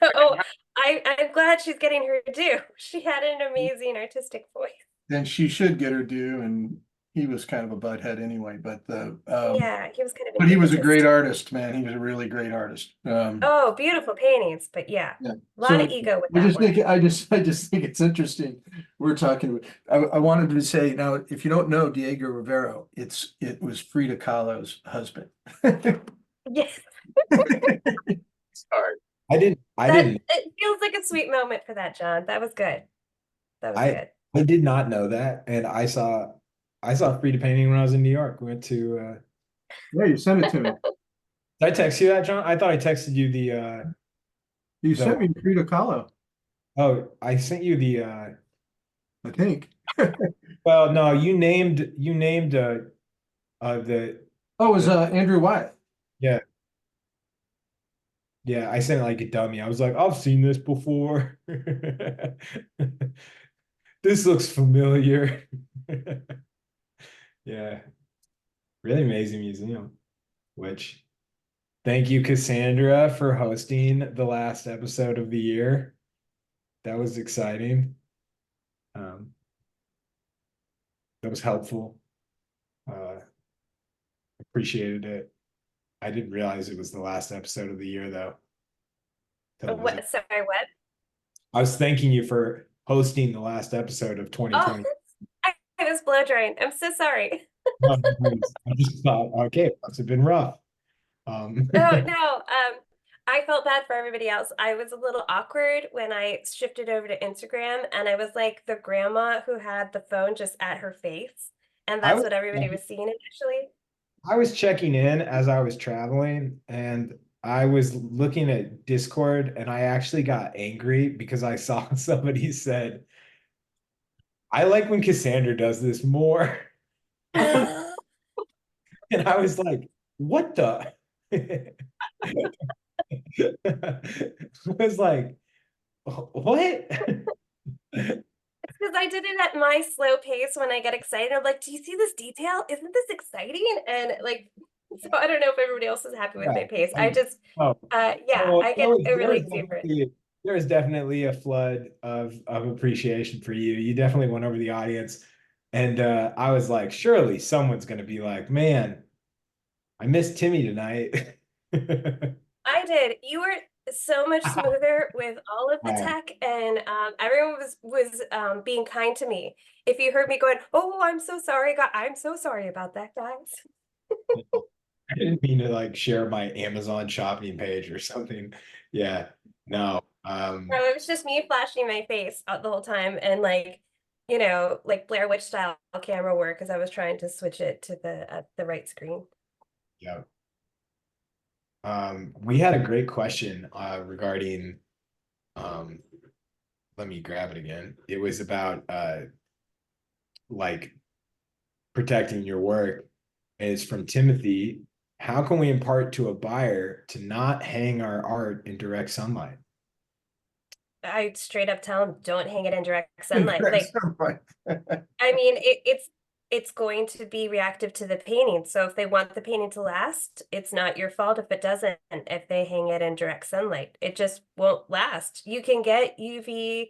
So I'm glad she's getting her due. She had an amazing artistic voice. And she should get her due, and he was kind of a butthead anyway, Yeah, he was kind of but an he was a great egotist. artist, man. He was a really great artist. Oh, beautiful paintings, but yeah, Yeah. a lot So of ego with I that just one. think I just think it's interesting. We're talking. I wanted to say now, if you don't know Diego Rivero, it was Frida Kahlo's husband. Yes, Sorry. I that didn't, it feels like a sweet moment for that, John. That was good. That was I, good. I did not know that. And I saw Frida painting when I was in New York. We went to, Yeah, you sent it to me. did I text you that, John? I thought I texted you You the, sent me Frida Kahlo, oh, I sent you I think. well, no, you named, the, Oh, it was Andrew Wyatt. yeah, yeah, I sent it like a dummy. I was like, I've seen this before. This looks familiar. Yeah, really amazing museum. Which, thank you, Cassandra, for hosting the last episode of the year. That was exciting. Um, that was helpful. Uh, Appreciated it. I didn't realize it was the last episode of the year, though. Till it was. What? Sorry, what? I was thanking you for hosting the last episode of Oh, 2020. I was blow drying. I'm so sorry. No, no worries. I just thought, okay, it must have been rough. Oh no, I felt bad for everybody else. I was a little awkward when I shifted over to Instagram, and I was like the grandma who had the phone just at her face, and I that's was what everybody was seeing initially. I was checking in as I was traveling, and I was looking at Discord, and I actually got angry because I saw somebody said, I like when Cassandra does this more. And I was like, what the? I was like, what? It's because I did it at my slow pace when I get excited. I'm like, do you see this detail? Isn't this exciting? And like, so I don't know if everybody else is happy with Yeah, my pace. I like, just, oh, yeah, well, I there get was really exuberant. there was definitely a flood of appreciation for you. You definitely went over the audience, and I was like, surely someone's gonna be like, man, I missed Timmy tonight. I did. You were so much smoother with all of the Yeah. tech, and everyone was being kind to me. If you heard me going, "Oh, I'm so sorry, God, I'm so sorry about that, guys." I didn't mean to like share my Amazon shopping page or something. Yeah, no. No, it was just me flashing my face the whole time, and like, like Blair Witch style camera work as I was trying to switch it to the right screen. Yeah. We had a great question regarding um let me grab it again. It was about like protecting your work. And it's from Timothy. How can we impart to a buyer to not hang our art in direct sunlight? I straight up tell them, don't hang it in direct sunlight. Correct. Like, I mean, it's going to be reactive to the painting. So if they want the painting to last, it's not your fault if it doesn't. If they hang it in direct sunlight, it just won't last. You can get UV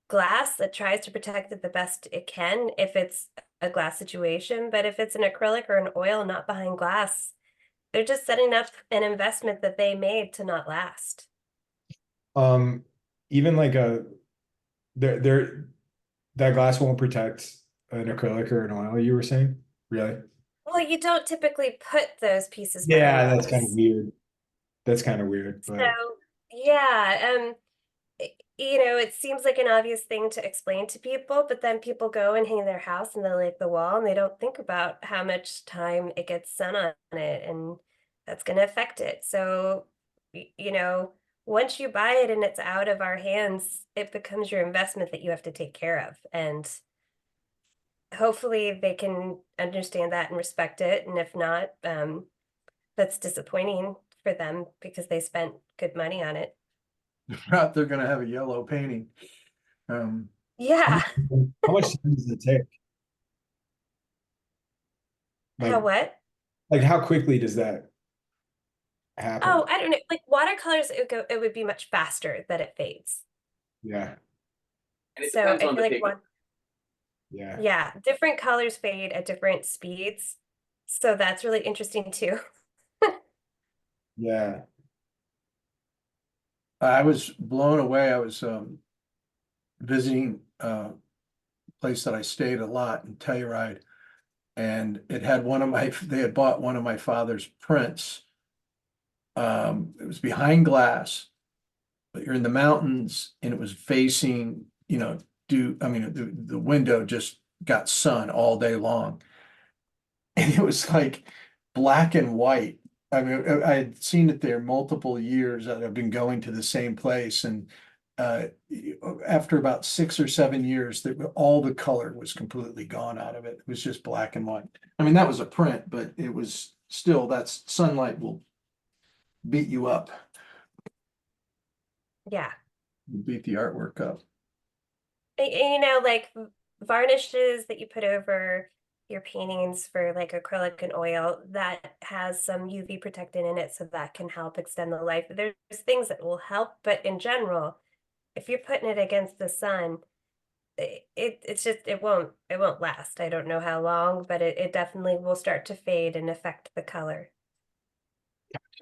glass that tries to protect it the best it can if it's a glass situation, but if it's an acrylic or an oil not behind glass, they're just setting up an investment that they made to not last. Um, Even like there that glass won't protect an acrylic or an oil, you were saying? Really? Well, you don't typically put those pieces behind Yeah, that's kind of glass. weird. That's kind of weird, So, but yeah, it seems like an obvious thing to explain to people, but then people go and hang their house and they like the wall and they don't think about how much time it gets sun on it and that's going to affect it. So, once you buy it and it's out of our hands, it becomes your investment that you have to take care of. And hopefully they can understand that and respect it. And if not, that's disappointing for them because they spent good money on it. If not, they're gonna have a yellow painting. Um, Yeah. how much time does it take? How Like, what? like how quickly does that? happen? Oh, I don't know. Like watercolors, it would be much faster that it fades. Yeah, And it So depends I on feel the like pigment. yeah, yeah, different colors fade at different speeds. So that's really interesting too. yeah. I was blown away. I was visiting place that I stayed a lot in Telluride, and it had they had bought one of my father's prints. It was behind glass, but you're in the mountains, and it was facing, I mean, the window just got sun all day long. And it was like black and white. I mean, I had seen it there multiple years that I've been going to the same place, and uh, after about 6 or 7 years, that all the color was completely gone out of it. It was just black and white. I mean, that was a print, but it was still, that's sunlight will beat you up, Yeah. beat the artwork up. You know, like varnishes that you put over your paintings for like acrylic and oil that has some UV protectant in it, so that can help extend the life. There's things that will help, but in general, if you're putting it against the sun, it's just it won't last. I don't know how long, but it definitely will start to fade and affect the color.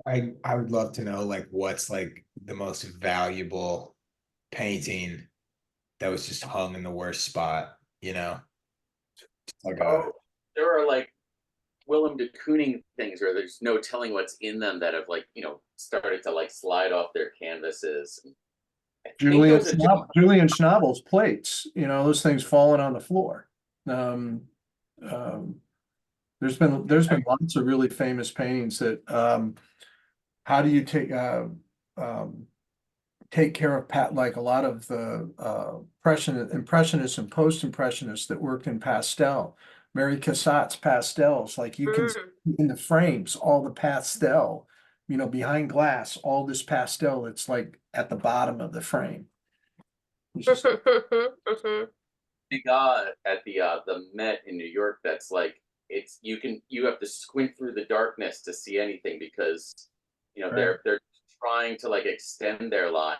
I would love to know like what's like the most valuable painting that was just hung in the worst spot, you know? Like a Oh, there are like Willem de Kooning things where there's no telling what's in them that have like, started to like slide off their canvases. I think there was a joke. Julian Schnabel's plates, those things falling on the floor. Um, um, there's been lots of really famous paintings that how do you um, take care of like a lot of the impressionists and post-impressionists that worked in pastel. Mary Cassatt's pastels, like you can see Mm. in the frames, all the pastel, behind glass, all this pastel, it's like at the bottom of the frame. It's just Mhm. Degas at the Met in New York that's like you have to squint through the darkness to see anything because right. they're trying to like extend their lives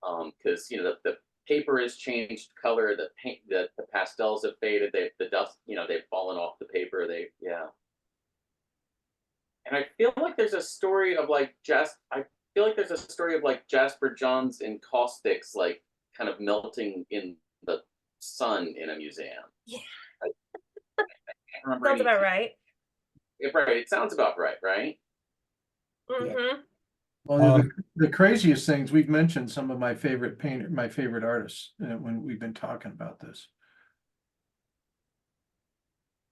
because the paper has changed color, the paint, the pastels have faded, the dust, they've fallen off the paper, yeah. And I feel like there's a story of like Jasper Johns encaustics like kind of melting in the sun in a museum. Yeah, I can't remember sounds any. about right. Right, it sounds about right, right? yeah. Mm-hmm. Well, the craziest things, we've mentioned some of my favorite artists when we've been talking about this.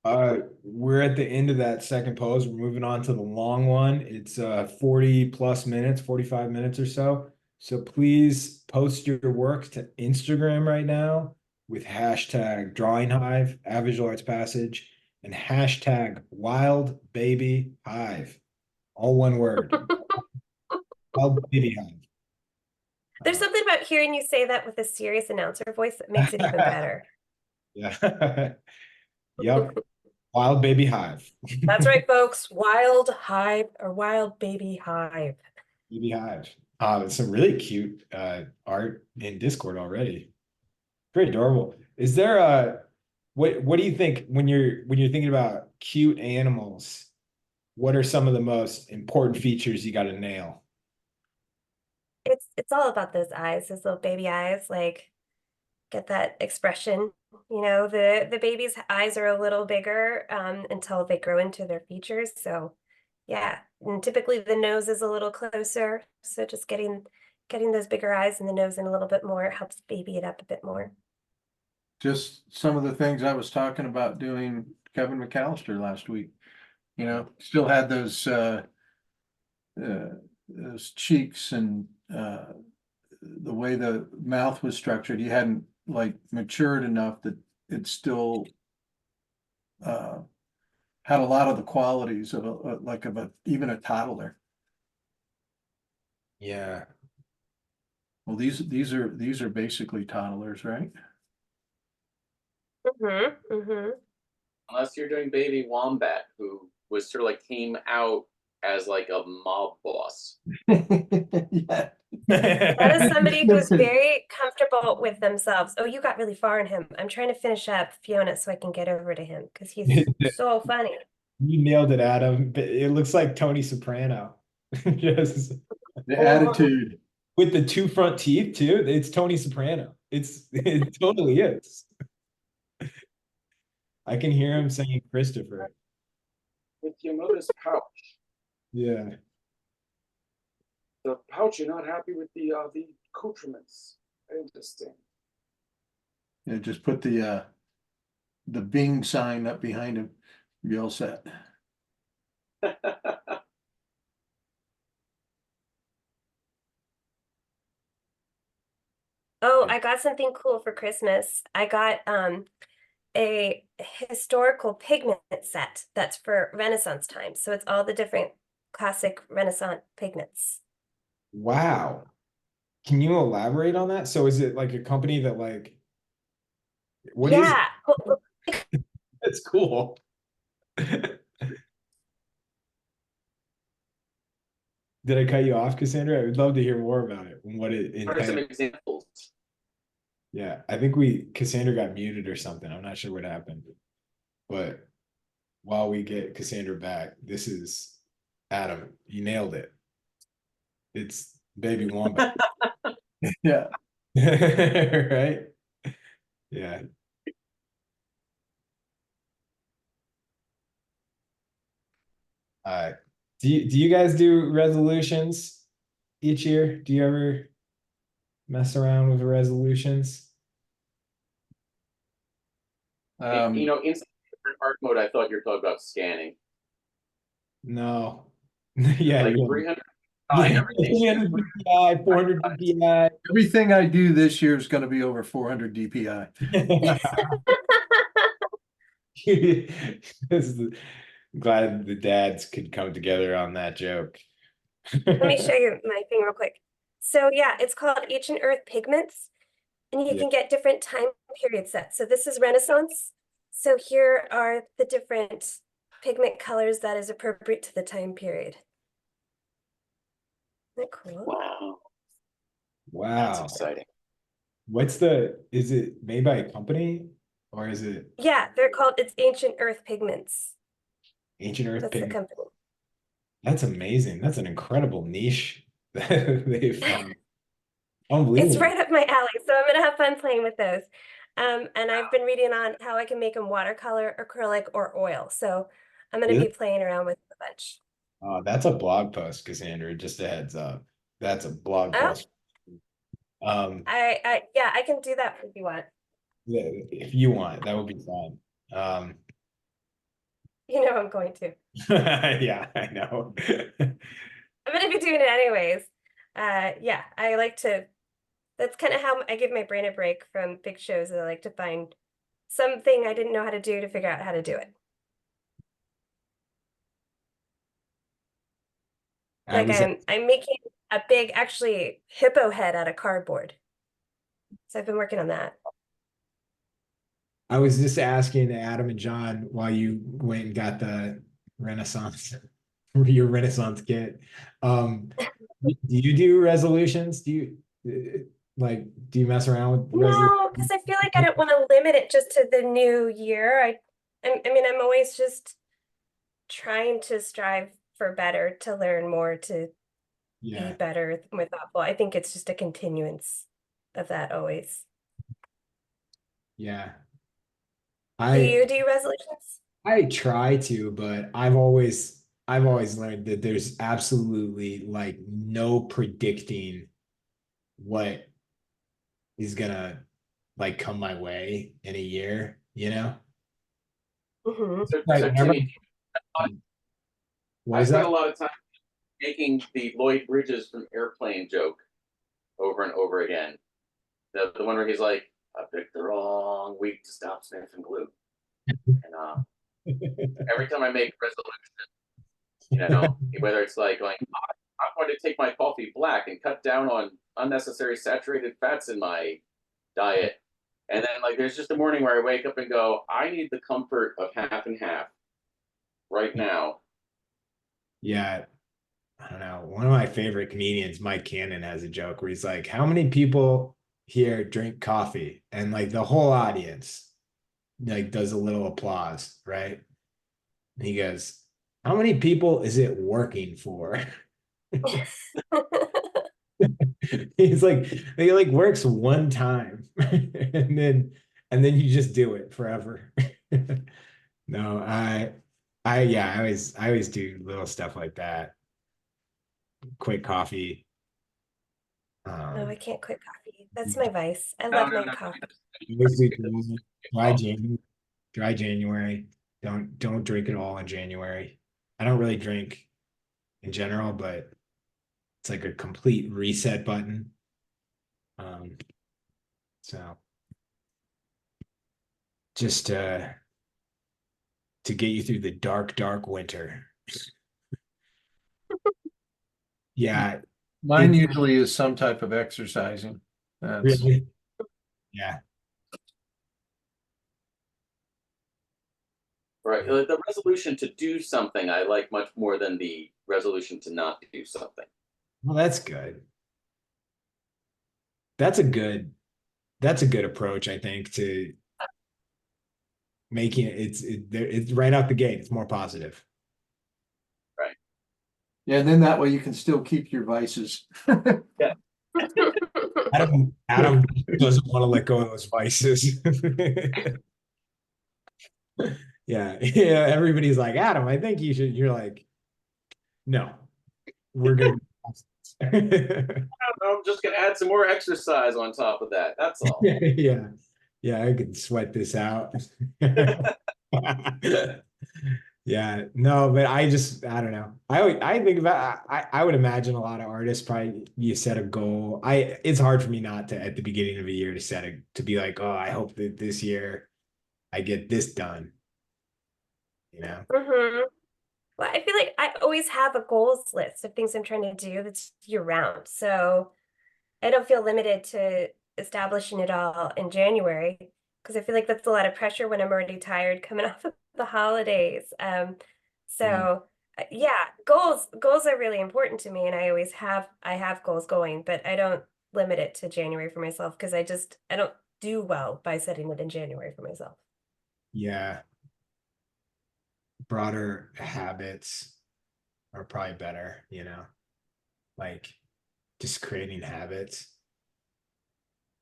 We're at the end of that second pose. We're moving on to the long one. It's 40 plus minutes, 45 minutes or so. So please post your work to Instagram right now with hashtag drawing hive, at Visual Arts Passage, and hashtag wild baby hive. All one word. Wild baby There's something about hearing you say that with a serious announcer voice that makes it even hive. better. Yeah. Yep. Wild baby hive. That's right, folks. Wild hive or wild baby hive. Baby hive. It's some really cute art in Discord already. Very adorable. Is there what do you think when you're thinking about cute animals? What are some of the most important features you got to nail? It's all about those eyes, those little baby eyes, like get that expression. You know, the baby's eyes are a little bigger until they grow into their features. So yeah, and typically the nose is a little closer. So just getting those bigger eyes and the nose in a little bit more helps baby it up a bit more. Just some of the things I was talking about doing Kevin McAllister last week, still had uh, those cheeks and the way the mouth was structured, he hadn't like matured enough that it still uh, had a lot of the qualities of even a toddler. Yeah. Well, these are basically toddlers, right? Mm-hmm. Mm-hmm. Unless you're doing Baby Wombat, who was sort of like came out as like a mob boss. Yeah. That is somebody who's very comfortable with themselves. Oh, you got really far in him. I'm trying to finish up Fiona so I can get over to him because he's so funny. You nailed it, Adam. It looks like Tony Soprano. Just The attitude. with the two front teeth too. It's Tony Soprano. It totally is. I can hear him saying Christopher. With your mother's pouch. Yeah. The pouch, you're not happy with the accoutrements. I understand. Yeah, just put the Bing sign up behind him. Be all set. Oh, I got something cool for Christmas. I got a historical pigment set that's for Renaissance time. So it's all the different classic Renaissance pigments. Wow. Can you elaborate on that? So is it like a company that like what is Yeah. That's cool. Did I cut you off, Cassandra? I would love to hear more about it and what it What are some entails. examples? Yeah, I think Cassandra got muted or something. I'm not sure what happened. But while we get Cassandra back, this is Adam. You nailed it. It's Baby Wombat. Yeah. Right? Yeah. Do you guys do resolutions each year? Do you ever mess around with resolutions? You know, in art mode, I thought you were talking about scanning. No. Yeah, Like you 300 yeah, everything. 300 DPI, 400 DPI. Everything I do this year is going to be over 400 DPI. Glad the dads could come together on that joke. Let me show you my thing real quick. So yeah, it's called Ancient Earth Pigments, and you Yeah. can get different time period sets. So this is Renaissance. So here are the different pigment colors that is appropriate to the time period. Isn't that cool? Wow, that's Wow. exciting. Is it made by a company or is it Yeah, it's Ancient Earth Pigments. Ancient Earth That's the Pigment? company. That's amazing. That's an incredible niche that they found. It's Unbelievable. right up my alley, so I'm gonna have fun playing with those. And I've been reading on how I can make them watercolor, acrylic, or oil. So I'm gonna Yeah. be playing around with a bunch. That's a blog post, Cassandra. Just a heads up. That's a blog Oh, post. yeah, I can do that if you want. Yeah, if you want, that would be fun. You know I'm going to. Yeah, I know. I'm gonna be doing it anyways. Yeah, I like to. That's kind of how I give my brain a break from big shows. I like to find something I didn't know how to do to figure out how to do it. I Like was I'm making a big actually hippo head out of cardboard. So I've been working on that. I was just asking Adam and John why you went and got the Renaissance, your Renaissance kit. Do you do resolutions? Do you mess around with resolutions? No, because I feel like I don't want to limit it just to the new year. I mean, I'm always just trying to strive for better, to learn more, to be Yeah, better, more thoughtful. I think it's just a continuance of that always. yeah. Do I you do resolutions? I try to, but I've always learned that there's absolutely like no predicting what is gonna like come my way in a year, you know? Mm-hmm. Like So whenever Timmy, what I is spent that? a lot of time making the Lloyd Bridges from Airplane joke over and over again. The one where he's like, I picked the wrong week to stop sniffing glue. And every time I make a resolution, you know, whether it's like going, I'm going to take my coffee black and cut down on unnecessary saturated fats in my diet. And then like there's just a morning where I wake up and go, I need the comfort of half and half right now. Yeah, I don't know, one of my favorite comedians, Mike Cannon, has a joke where he's like, how many people here drink coffee? And like the whole audience like does a little applause, right? And he goes, how many people is it working for? He's like, he like works one time and then you just do it forever. No, yeah, I always do little stuff like that. Quick coffee. No, I Um, can't quit coffee. That's my vice. I No, love no, my no. coffee. Basically dry January, dry January. Don't drink it all in January. I don't really drink in general, but it's like a complete reset button. Um, so just to get you through the dark, dark winter. Yeah, Mine it usually is some type of exercising. That's really, yeah. Right. The resolution to do something I like much more than the resolution to not do something. Well, that's good. That's a good that's a good approach, I think, to making it. It's right out the gate. It's more positive. Right. yeah, and then that way you can still keep your vices. Yeah. Adam doesn't want to let go of those vices. Yeah, yeah. Everybody's like, Adam, I think you should. You're like, no, we're good. I don't know, I'm just gonna add some more exercise on top of that. That's all. Yeah, yeah, I could sweat this out. Yeah, no, but I don't know. I think about I would imagine a lot of artists probably you set a goal. It's hard for me not to at the beginning of a year to to be like, oh, I hope that this year I get this done, you know? hmm Well, I feel like I always have a goals list of things I'm trying to do that's year round. So I don't feel limited to establishing it all in January because I feel like that's a lot of pressure when I'm already tired coming off of the holidays. Yeah. So yeah, goals are really important to me, and I have goals going, but I don't limit it to January for myself because I don't do well by setting it in January for myself. Yeah, broader habits are probably better, like just creating habits.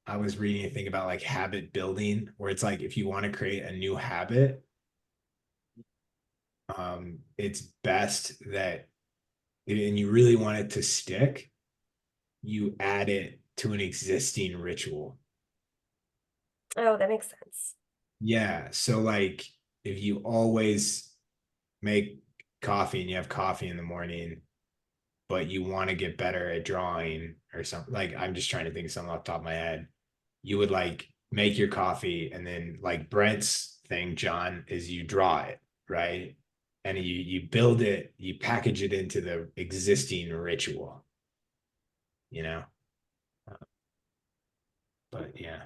I was reading a thing about like habit building, where it's like if you want to create a new habit, it's best that, and you really want it to stick, you add it to an existing ritual. Oh, that makes sense. Yeah. So like if you always make coffee and you have coffee in the morning, but you want to get better at drawing or something, like I'm just trying to think of something off the top of my head. You would like make your coffee and then like Brent's thing, John, is you draw it, right? And you build it, you package it into the existing ritual, you know? But yeah.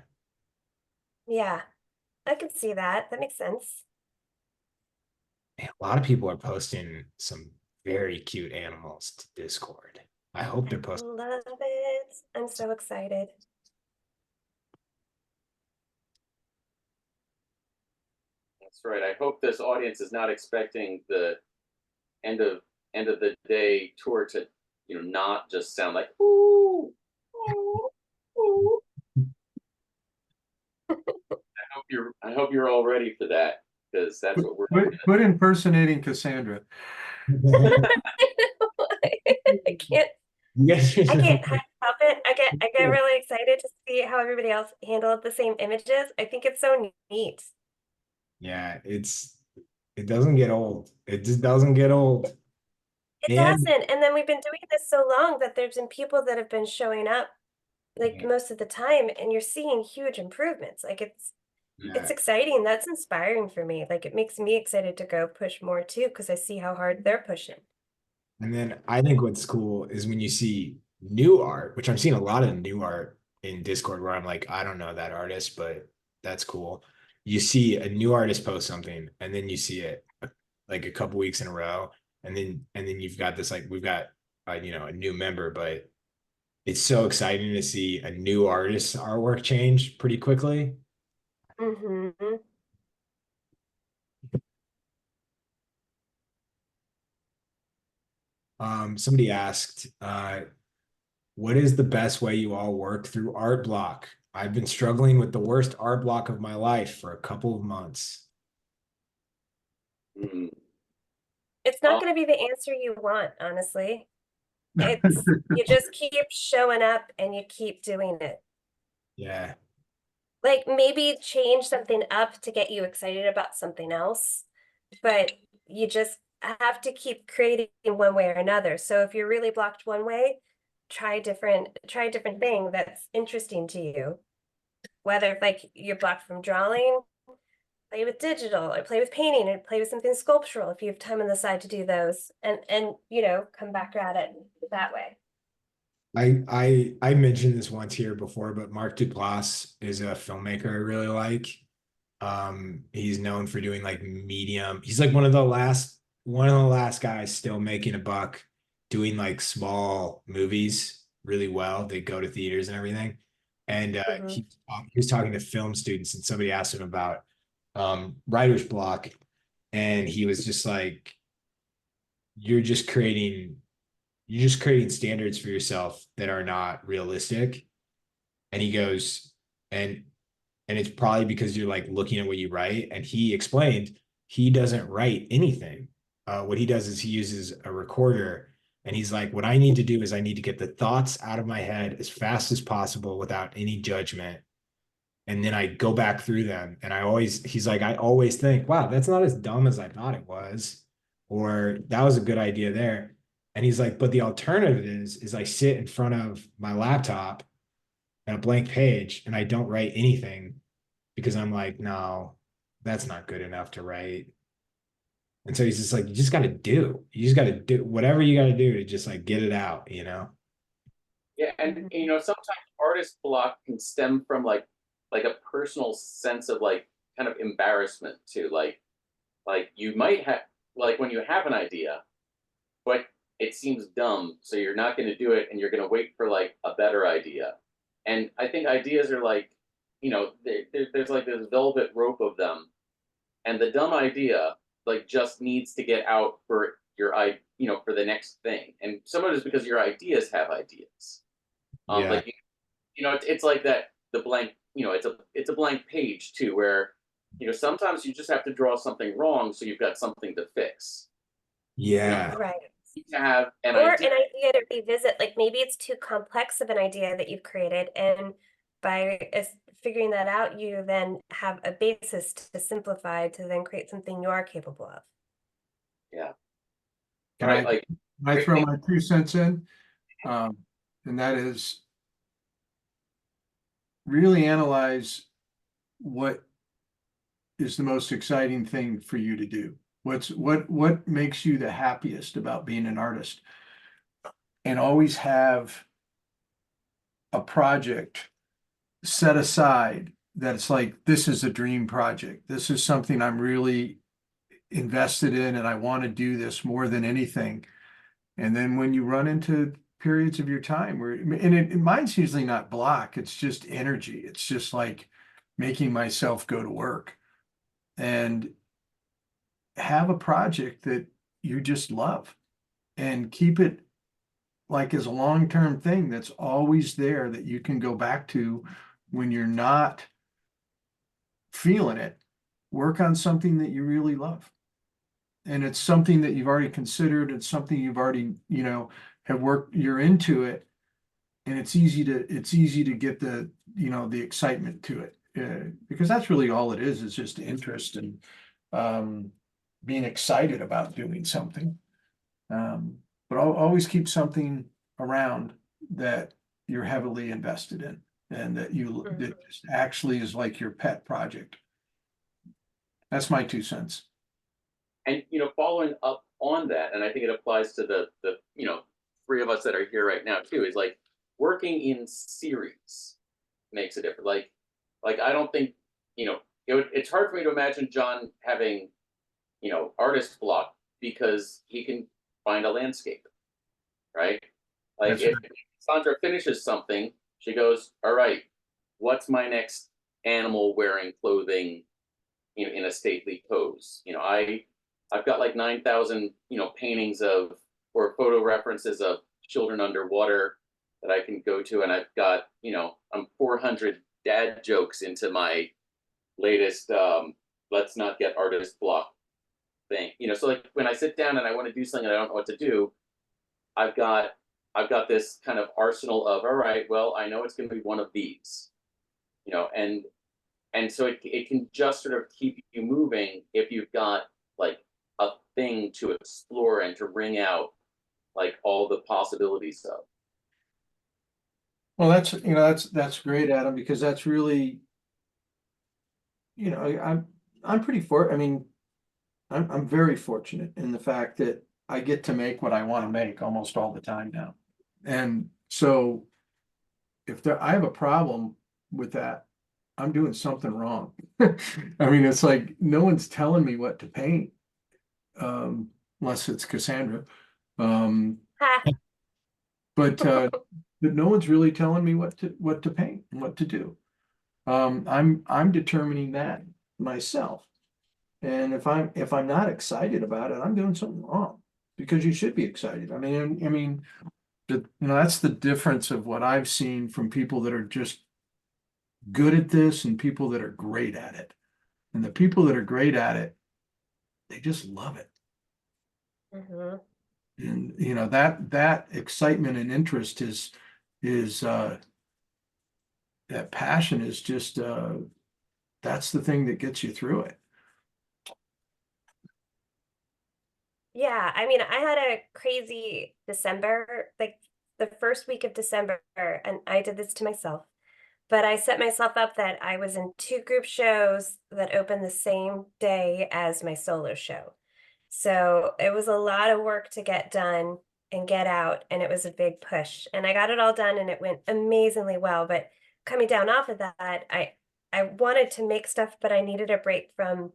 Yeah, I can see that. That makes sense. Man, a lot of people are posting some very cute animals to Discord. I hope they're posting. Love it. I'm so excited. That's right. I hope this audience is not expecting the end of end of the day tour to, not just sound like ooh, ooh, ooh. I hope you're all ready for that because that's what we're doing. Quit impersonating Cassandra. I can't Yes. I can't help it. I get really excited to see how everybody else handled the same images. I think it's so neat. Yeah, it doesn't get old. It just doesn't get old. It And doesn't. And then we've been doing this so long that there's been people that have been showing up like yeah, most of the time, and you're seeing huge improvements. Like it's yeah. exciting. That's inspiring for me. Like it makes me excited to go push more too, because I see how hard they're pushing. And then I think what's cool is when you see new art, which I'm seeing a lot of new art in Discord where I'm like, I don't know that artist, but that's cool. You see a new artist post something and then you see it like a couple weeks in a row. And then you've got this like we've got a new member, but it's so exciting to see a new artist's artwork change pretty quickly. Mm-hmm. Somebody asked, what is the best way you all work through art block? I've been struggling with the worst art block of my life for a couple of months. Hmm. It's not going to be the answer you want, honestly. It's you just keep showing up and you keep doing it. Yeah. Like maybe change something up to get you excited about something else, but you just have to keep creating one way or another. So if you're really blocked one way, try a different thing that's interesting to you. Whether like you're blocked from drawing, play with digital or play with painting or play with something sculptural if you have time on the side to do those and come back at it that way. I mentioned this once here before, but Mark Duplass is a filmmaker I really like. He's known for doing like medium. He's like one of the last guys still making a buck doing like small movies really well. They go to theaters and everything. And Mhm. he was talking to film students, and somebody asked him about writer's block, and he was just like, "You're just creating standards for yourself that are not realistic." And he goes, and it's probably because you're like looking at what you write. And he explained he doesn't write anything. What he does is he uses a recorder, and he's like, what I need to do is I need to get the thoughts out of my head as fast as possible without any judgment. And then I go back through them. And he's like, I always think, wow, that's not as dumb as I thought it was. Or that was a good idea there. And he's like, but the alternative is I sit in front of my laptop and a blank page and I don't write anything because I'm like, no, that's not good enough to write. And so he's just like, you just got to do whatever you got to do to just like get it out, you know? Yeah, and Mhm. sometimes artist block can stem from like a personal sense of like kind of embarrassment too. Like you might have like when you have an idea, but it seems dumb, so you're not going to do it, and you're going to wait for like a better idea. And I think ideas are like, there's like this velvet rope of them, and the dumb idea like just needs to get out for for the next thing. And some of it is because your ideas have ideas. Yeah. Like it's like that the blank, it's a blank page too, where sometimes you just have to draw something wrong so you've got something to fix. You know, Yeah. Right. you need to have an Or idea. an idea to revisit, like maybe it's too complex of an idea that you've created, and by figuring that out, you then have a basis to simplify to then create something you are capable of. Yeah, Can right. I, Like can I throw my 2 cents in? Um, and that is really analyze what is the most exciting thing for you to do. What makes you the happiest about being an artist? And always have a project set aside that's like, this is a dream project. This is something I'm really invested in, and I want to do this more than anything. And then when you run into periods of your time where, mine's usually not block, it's just energy. It's just like making myself go to work and have a project that you just love and keep it like as a long-term thing that's always there that you can go back to when you're not feeling it. Work on something that you really love. And it's something that you've already considered. It's something you've already, have worked, you're into it. And it's easy to get the excitement to it. Because that's really all it is just interest and um, being excited about doing something. But I'll always keep something around that you're heavily invested in and that just actually is like your pet project. That's my 2 cents. And following up on that, and I think it applies to the three of us that are here right now too, is like working in series makes a difference. Like I don't think it's hard for me to imagine John having artist block because he can find a landscape, right? Like That's if right. Cassandra finishes something, she goes, all right, what's my next animal wearing clothing, in a stately pose? I've got like 9,000, paintings of or photo references of children underwater that I can go to, and I've got, I'm 400 dad jokes into my latest let's not get artist block thing. So like when I sit down and I want to do something and I don't know what to do, I've got I've got this kind of arsenal of, all right, well, I know it's going to be one of these, and so it can just sort of keep you moving if you've got like a thing to explore and to wring out like all the possibilities of. Well, that's great, Adam, because that's really, I'm pretty I mean, I'm very fortunate in the fact that I get to make what I want to make almost all the time now. And so I have a problem with that, I'm doing something wrong. I mean, it's like no one's telling me what to paint, unless it's Cassandra. Um, Ha. but no one's really telling me what to paint and what to do. I'm determining that myself. And if I'm not excited about it, I'm doing something wrong, because you should be excited. I mean, that's the difference of what I've seen from people that are just good at this and people that are great at it. And the people that are great at it, they just love it. Mhm. And that excitement and interest is that passion is just that's the thing that gets you through it. Yeah, I mean, I had a crazy December, like the first week of December, and I did this to myself. But I set myself up that I was in two group shows that opened the same day as my solo show. So it was a lot of work to get done and get out, and it was a big push. And I got it all done and it went amazingly well. But coming down off of that, I wanted to make stuff, but I needed a break from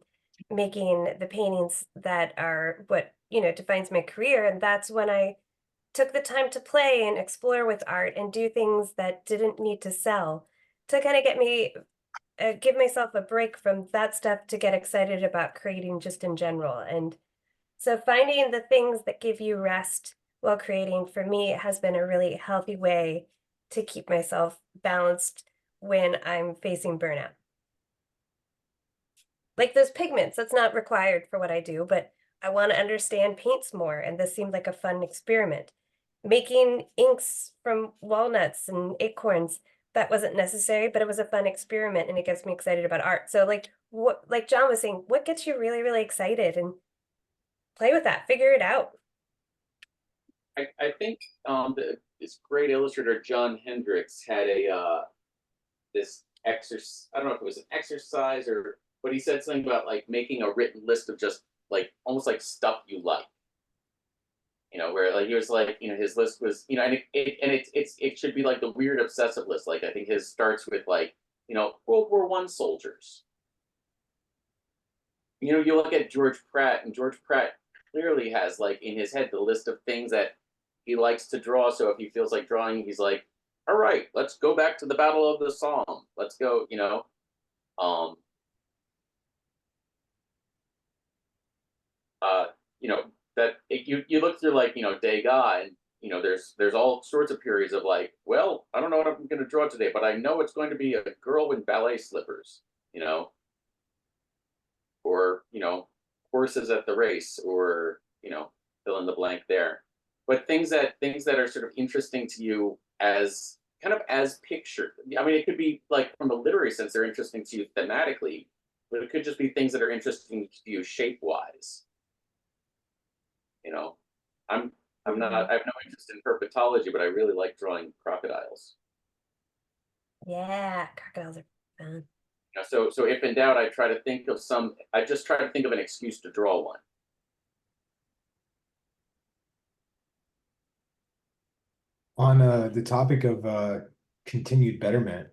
making the paintings that are what, defines my career. And that's when I took the time to play and explore with art and do things that didn't need to sell to kind of get me give myself a break from that stuff to get excited about creating just in general. And so finding the things that give you rest while creating for me has been a really healthy way to keep myself balanced when I'm facing burnout. Like those pigments, that's not required for what I do, but I want to understand paints more, and this seemed like a fun experiment. Making inks from walnuts and acorns, that wasn't necessary, but it was a fun experiment and it gets me excited about art. So like John was saying, what gets you really, really excited, and play with that, figure it out. I think this great illustrator John Hendricks had a this exercise. I don't know if it was an exercise but he said something about like making a written list of just like almost like stuff you like. Where like he was like, his list was, and it should be like the weird obsessive list. Like I think his starts with like, World War I soldiers. You look at George Pratt, and George Pratt clearly has like in his head the list of things that he likes to draw. So if he feels like drawing, he's like, all right, let's go back to the Battle of the Somme. Let's go, um, uh, you look through like, Degas, and there's all sorts of periods of like, well, I don't know what I'm going to draw today, but I know it's going to be a girl in ballet slippers, or horses at the race, or fill in the blank there. But things that are sort of interesting to you as kind of as pictured. I mean, it could be like from a literary sense, they're interesting to you thematically, but it could just be things that are interesting to you shape wise. You know, I'm I'm not I have no interest in herpetology, but I really like drawing crocodiles. Yeah, crocodiles are fun. So if in doubt, I just try to think of an excuse to draw one. On the topic of continued betterment,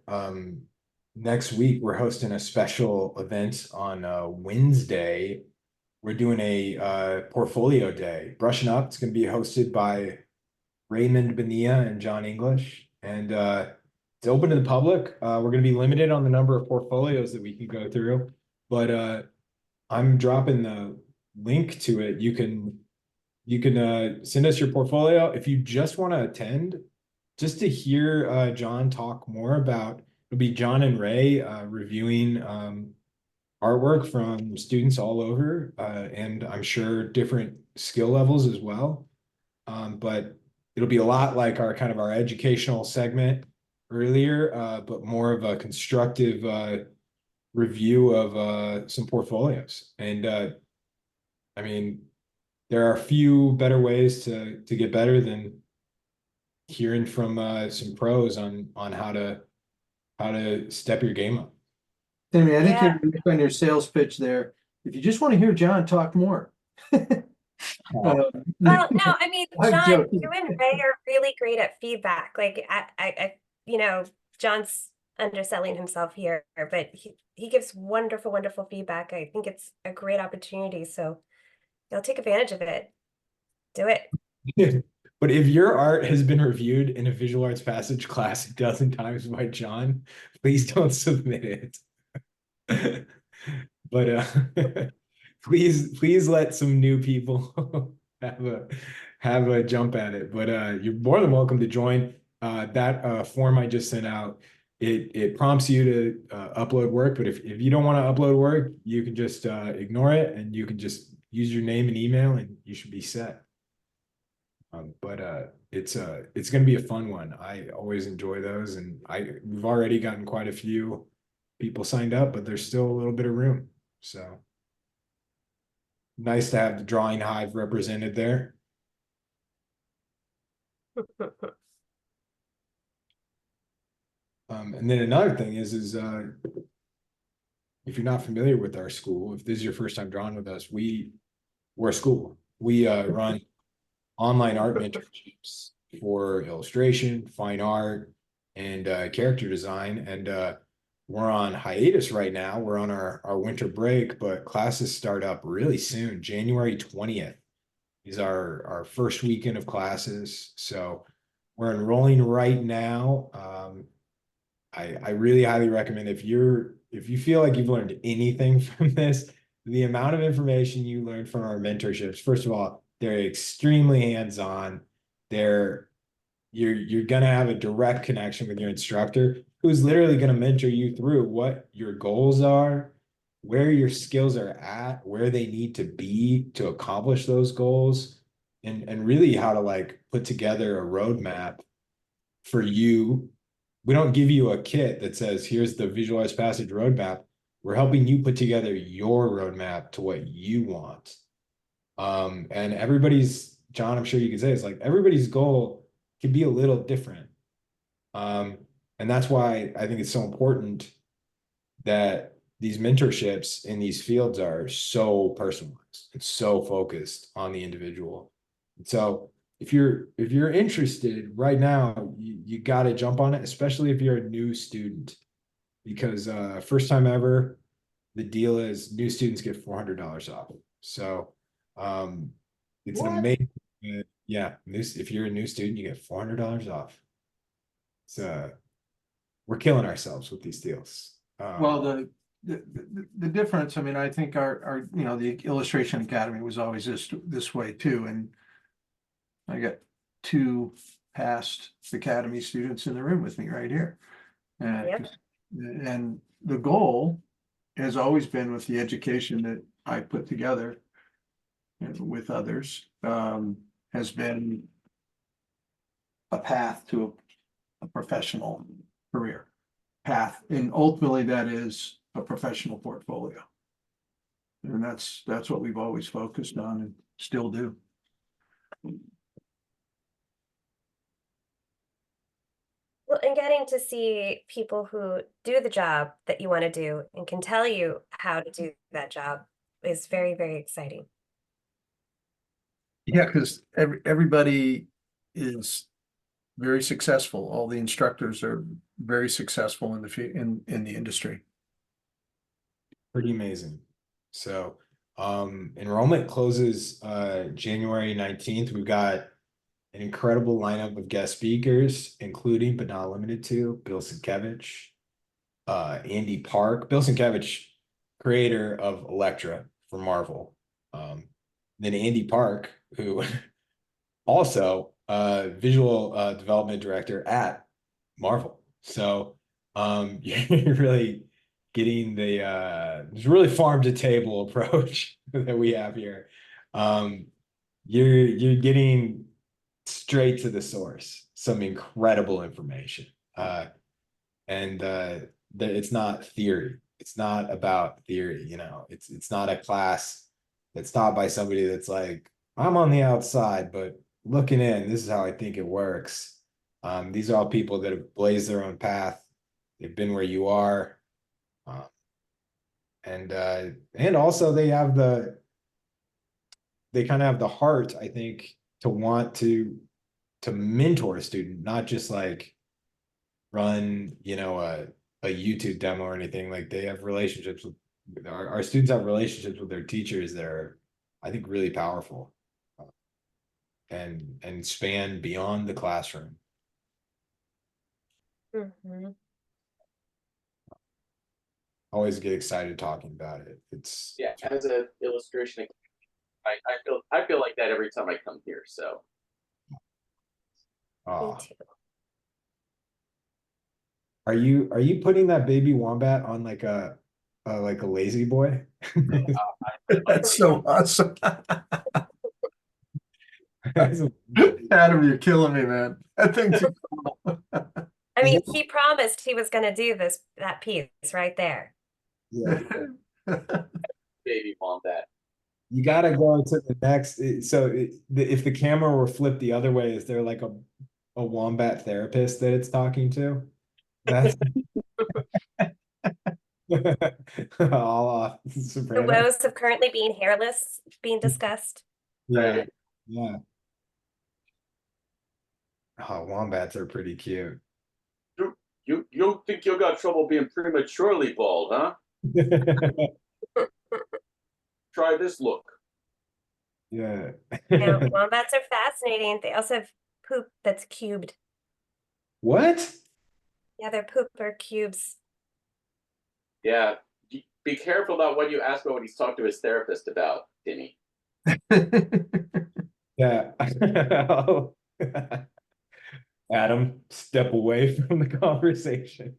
next week we're hosting a special event on Wednesday. We're doing a portfolio day, brushing up. It's going to be hosted by Raymond Bonilla and John English. And it's open to the public. We're going to be limited on the number of portfolios that we can go through, but I'm dropping the link to it. You can send us your portfolio if you just want to attend, just to hear John talk more about. It'll be John and Ray reviewing artwork from students all over, and I'm sure different skill levels as well. But it'll be a lot like our kind of our educational segment earlier, but more of a constructive review of some portfolios. And I mean, there are a few better ways to get better than hearing from some pros on how to step your game up. Tammy, I think Yeah. you're right on your sales pitch there. If you just want to hear John talk more. Well, no, I mean, I'm John, joking. you and Ray are really great at feedback. Like you know, John's underselling himself here, but he gives wonderful, wonderful feedback. I think it's a great opportunity. So you'll take advantage of it. Do it. But if your art has been reviewed in a visual arts passage class a dozen times by John, please don't submit it. But please let some new people have a jump at it. But you're more than welcome to join. That form I just sent out, it prompts you to upload work, but if you don't want to upload work, you can just ignore it, and you can just use your name and email, and you should be set. But it's going to be a fun one. I always enjoy those, and we've already gotten quite a few people signed up, but there's still a little bit of room. So nice to have the Drawing Hive represented there. And then another thing is if you're not familiar with our school, if this is your first time drawing with us, we're a school. We run online art mentorships for illustration, fine art, and character design. And we're on hiatus right now. We're on our winter break, but classes start up really soon. January 20th is our first weekend of classes. So we're enrolling right now. I really highly recommend if you feel like you've learned anything from this, the amount of information you learn from our mentorships. First of all, they're extremely hands-on. You're gonna have a direct connection with your instructor, who's literally gonna mentor you through what your goals are, where your skills are at, where they need to be to accomplish those goals, and really how to like put together a roadmap for you. We don't give you a kit that says, here's the visualized passage roadmap. We're helping you put together your roadmap to what you want. And John, I'm sure you could say, it's like everybody's goal can be a little different. And that's why I think it's so important that these mentorships in these fields are so personalized. It's so focused on the individual. So if you're interested right now, you got to jump on it, especially if you're a new student, because first time ever, the deal is new students get $400 off. So it's an amazing, yeah. If you're a new student, you get $400 off. So we're killing ourselves with these deals. Well, the difference, I mean, I think our the Illustration Academy was always this way too, and I got 2 past Academy students in the room with me right here. Yep. And the goal has always been, with the education that I put together and with others, has been a path to a professional career path. And ultimately that is a professional portfolio. And that's what we've always focused on and still do. Well, and getting to see people who do the job that you want to do and can tell you how to do that job is very, very exciting. Yeah, because everybody is very successful. All the instructors are very successful in the industry. Pretty amazing. So enrollment closes January 19th. We've got an incredible lineup of guest speakers, including but not limited to Bill Sienkiewicz, Andy Park. Bill Sienkiewicz, creator of Elektra for Marvel. Then Andy Park, who also visual development director at Marvel. So you're really getting the it's really farm to table approach that we have here. You're getting straight to the source, some incredible information. And it's not theory. It's not about theory, you know. It's not a class that's taught by somebody that's like, I'm on the outside, but looking in, this is how I think it works. These are all people that have blazed their own path. They've been where you are. And also they kind of have the heart, I think, to want to mentor a student, not just like run, you know, a YouTube demo or anything. Like they have relationships with our students have relationships with their teachers that are, I think, really powerful and span beyond the classroom. Mhm. Always get excited talking about it. It's Yeah, as an illustration, I feel like that every time I come here. So Me too. Are you putting that baby wombat on like a lazy boy? That's so awesome. That's a- Adam, you're killing me, man. That thing's I mean, he promised he was going to do that piece right there. yeah. baby wombat. You gotta go to the next. If the camera were flipped the other way, is there like a wombat therapist that it's talking to? That's all off The Soprano. woes of currently being hairless being discussed. Yeah, yeah. Oh, wombats are pretty cute. You don't think you got trouble being prematurely bald, huh? Try this look. Yeah. Now, wombats are fascinating. They also have poop that's cubed. What? Yeah, their poop are cubes. Yeah, be careful about what you ask about what he's talked to his therapist about, Timmy. Yeah. Adam, step away from the conversation.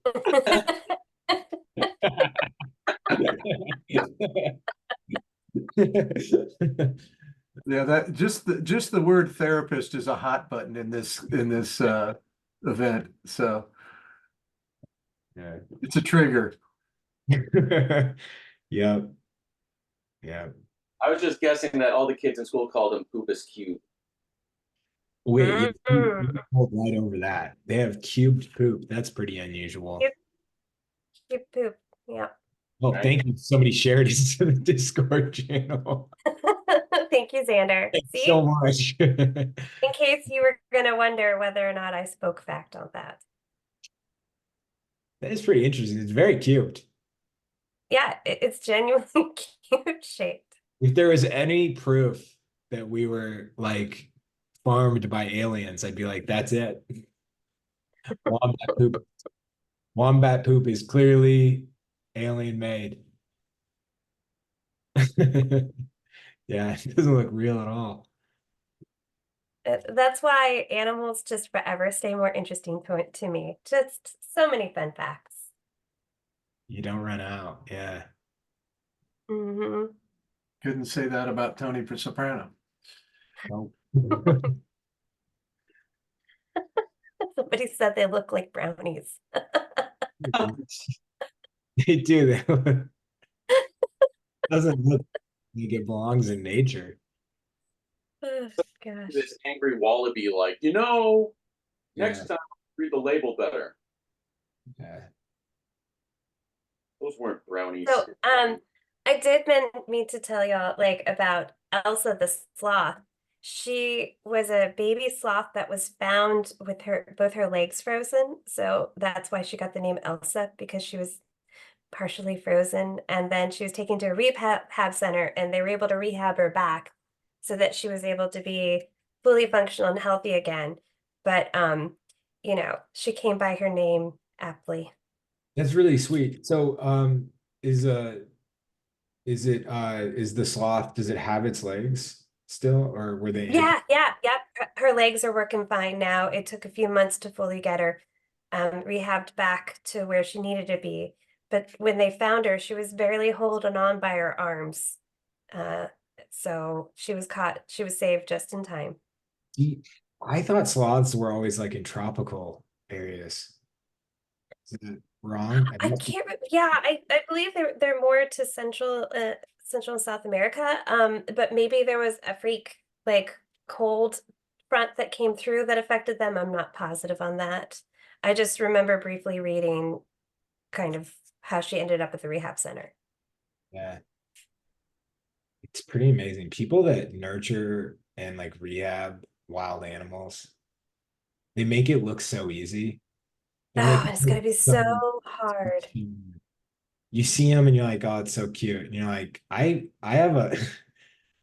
Yeah, that just the word therapist is a hot button in this event. So Yeah. it's a trigger. Yep. Yeah. I was just guessing that all the kids in school called him Poopus Cube. Wait, yeah, Mm. you pulled right over that. They have cubed poop. That's pretty unusual. Cube, cube poop. Yeah. Oh, Right. thank you. Somebody shared it to the Discord channel. Thank you, Xander. Thanks See, so much. in case you were going to wonder whether or not I spoke fact on that. That is pretty interesting. It's very cute. Yeah, it's genuinely cube shaped. If there was any proof that we were like farmed by aliens, I'd be like, that's it. Wombat poop. Wombat poop is clearly alien made. Yeah, it doesn't look real at all. That's why animals just forever stay more interesting to me. Just so many fun facts. You don't run out. Yeah. Hmm. Couldn't say that about Tony for soprano. Nope. Somebody said they look like brownies. They do. Doesn't look like it belongs in nature. Oh, gosh. This angry wallaby, like, next time read the label better. Yeah. Those weren't brownies. So, I did mean to tell y'all like about Elsa the sloth. She was a baby sloth that was found with both her legs frozen. So that's why she got the name Elsa, because she was partially frozen. And then she was taken to a rehab center and they were able to rehab her back so that she was able to be fully functional and healthy again. But you know, she came by her name aptly. That's really sweet. So, is is the sloth, does it have its legs still, or were they Yeah, yeah, yep. Her legs are working fine now. It took a few months to fully get her rehabbed back to where she needed to be. But when they found her, she was barely holding on by her arms. Uh, so she was saved just in time. I thought sloths were always like in tropical areas. Is that wrong? I can't, yeah, I believe they're more to Central and South America. But maybe there was a freak like cold front that came through that affected them. I'm not positive on that. I just remember briefly reading kind of how she ended up at the rehab center. Yeah, it's pretty amazing. People that nurture and like rehab wild animals, they make it look so easy. They make Oh, it it's look gonna be so so hard. you see them and you're like, oh, it's so cute. And you're like, I have a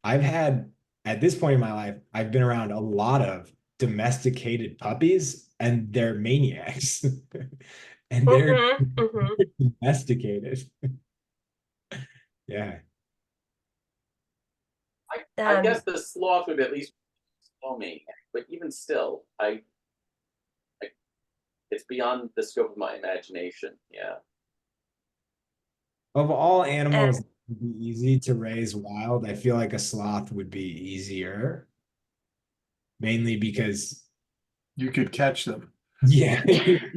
I've had at this point in my life, I've been around a lot of domesticated puppies and they're maniacs. And they're Hmm. domesticated. Yeah. I guess the sloth would at least slow me, but even still, I it's beyond the scope of my imagination. Yeah. Of all And animals that would be easy to raise wild, I feel like a sloth would be easier, mainly because You could catch them. yeah. I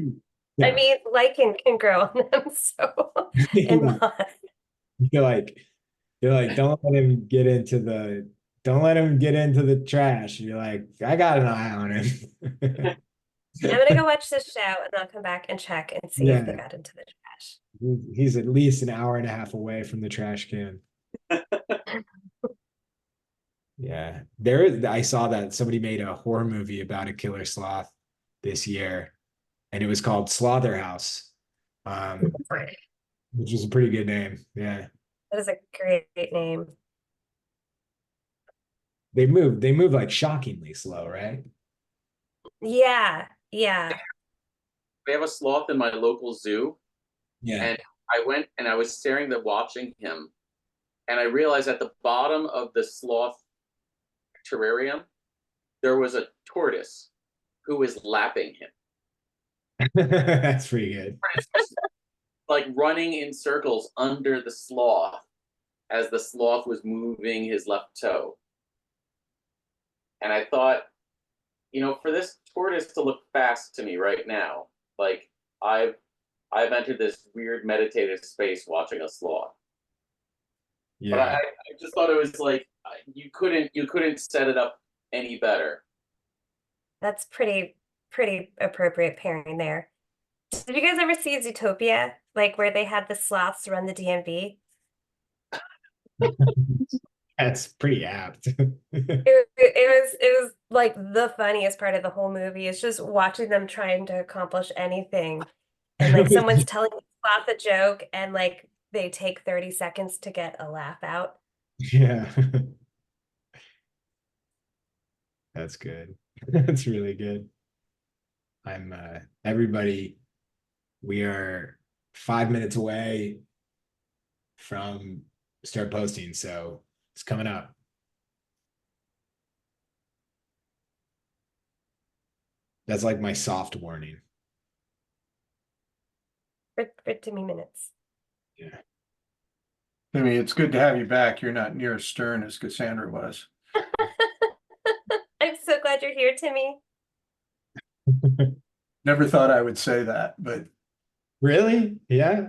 Yeah. mean, lichen can grow on them, so and Yeah. moss. You're like, don't let him get into the trash. You're like, I got an eye on him. I'm gonna go watch this show and I'll come back and check and see if they Yeah, got into the trash. he's at least an hour and a half away from the trash can. Yeah, I saw that somebody made a horror movie about a killer sloth this year, and it was called Slaughterhouse, That which is a pretty good name. Yeah, is a great name. they move like shockingly slow, right? Yeah, yeah. We have a sloth in my local zoo, Yeah. and I went and I was staring there watching him, and I realized at the bottom of the sloth terrarium there was a tortoise who was lapping him, That's pretty good. like running in circles under the sloth as the sloth was moving his left toe. And I thought, for this tortoise to look fast to me right now, like I've I've entered this weird meditative space watching a sloth. But Yeah. I just thought it was like you couldn't set it up any better. That's pretty appropriate pairing there. Did you guys ever see Zootopia? Like where they had the sloths run the DMV? That's pretty apt. It was like the funniest part of the whole movie. It's just watching them trying to accomplish anything. And like someone's telling the sloth a joke and like they take 30 seconds to get a laugh out. Yeah. That's good. That's really good. I'm everybody, we are 5 minutes away from start posting, so it's coming up. That's like my soft warning. For 2 minutes. Yeah. I mean, it's good to have you back. You're not near as stern as Cassandra was. I'm so glad you're here, Timmy. Never thought I would say that, but Really? Yeah.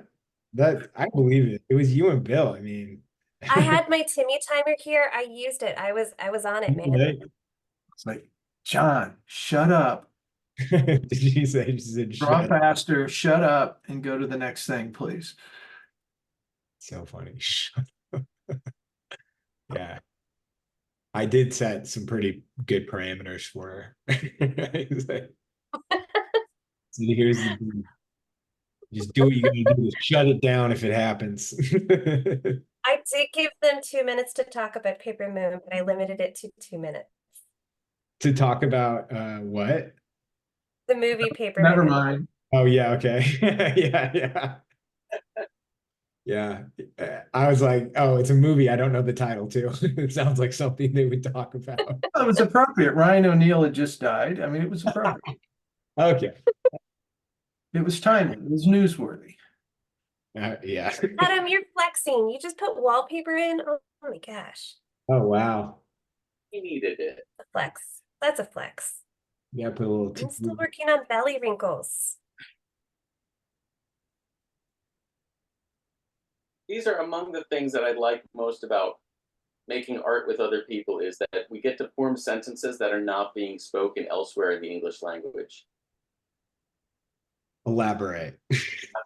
That I believe it. It was you and Bill. I mean, I had my Timmy timer here. I used it. I was on it, man. it's like, John, shut up, Did she say she said draw shut? faster, shut up, and go to the next thing, please. So funny. Yeah. I did set some pretty good parameters for her. So here's the deal. Just do what you gotta do to shut it down if it happens. I did give them 2 minutes to talk about Paper Moon, but I limited it to 2 minutes. to talk about what? The movie Paper Never Man. mind. Oh yeah, okay. Yeah, yeah. Yeah. I was like, oh, it's a movie. I don't know the title too. It sounds like something they would talk about. It was appropriate. Ryan O'Neal had just died. I mean, it was appropriate. Okay. It was timely. It was newsworthy. Yeah. Adam, you're flexing. You just put wallpaper in. Oh my gosh. Oh wow. He needed it. A flex. That's a flex. Yeah, put a little I'm still working on belly wrinkles. These are among the things that I like most about making art with other people, is that we get to form sentences that are not being spoken elsewhere in the English language. elaborate. I'm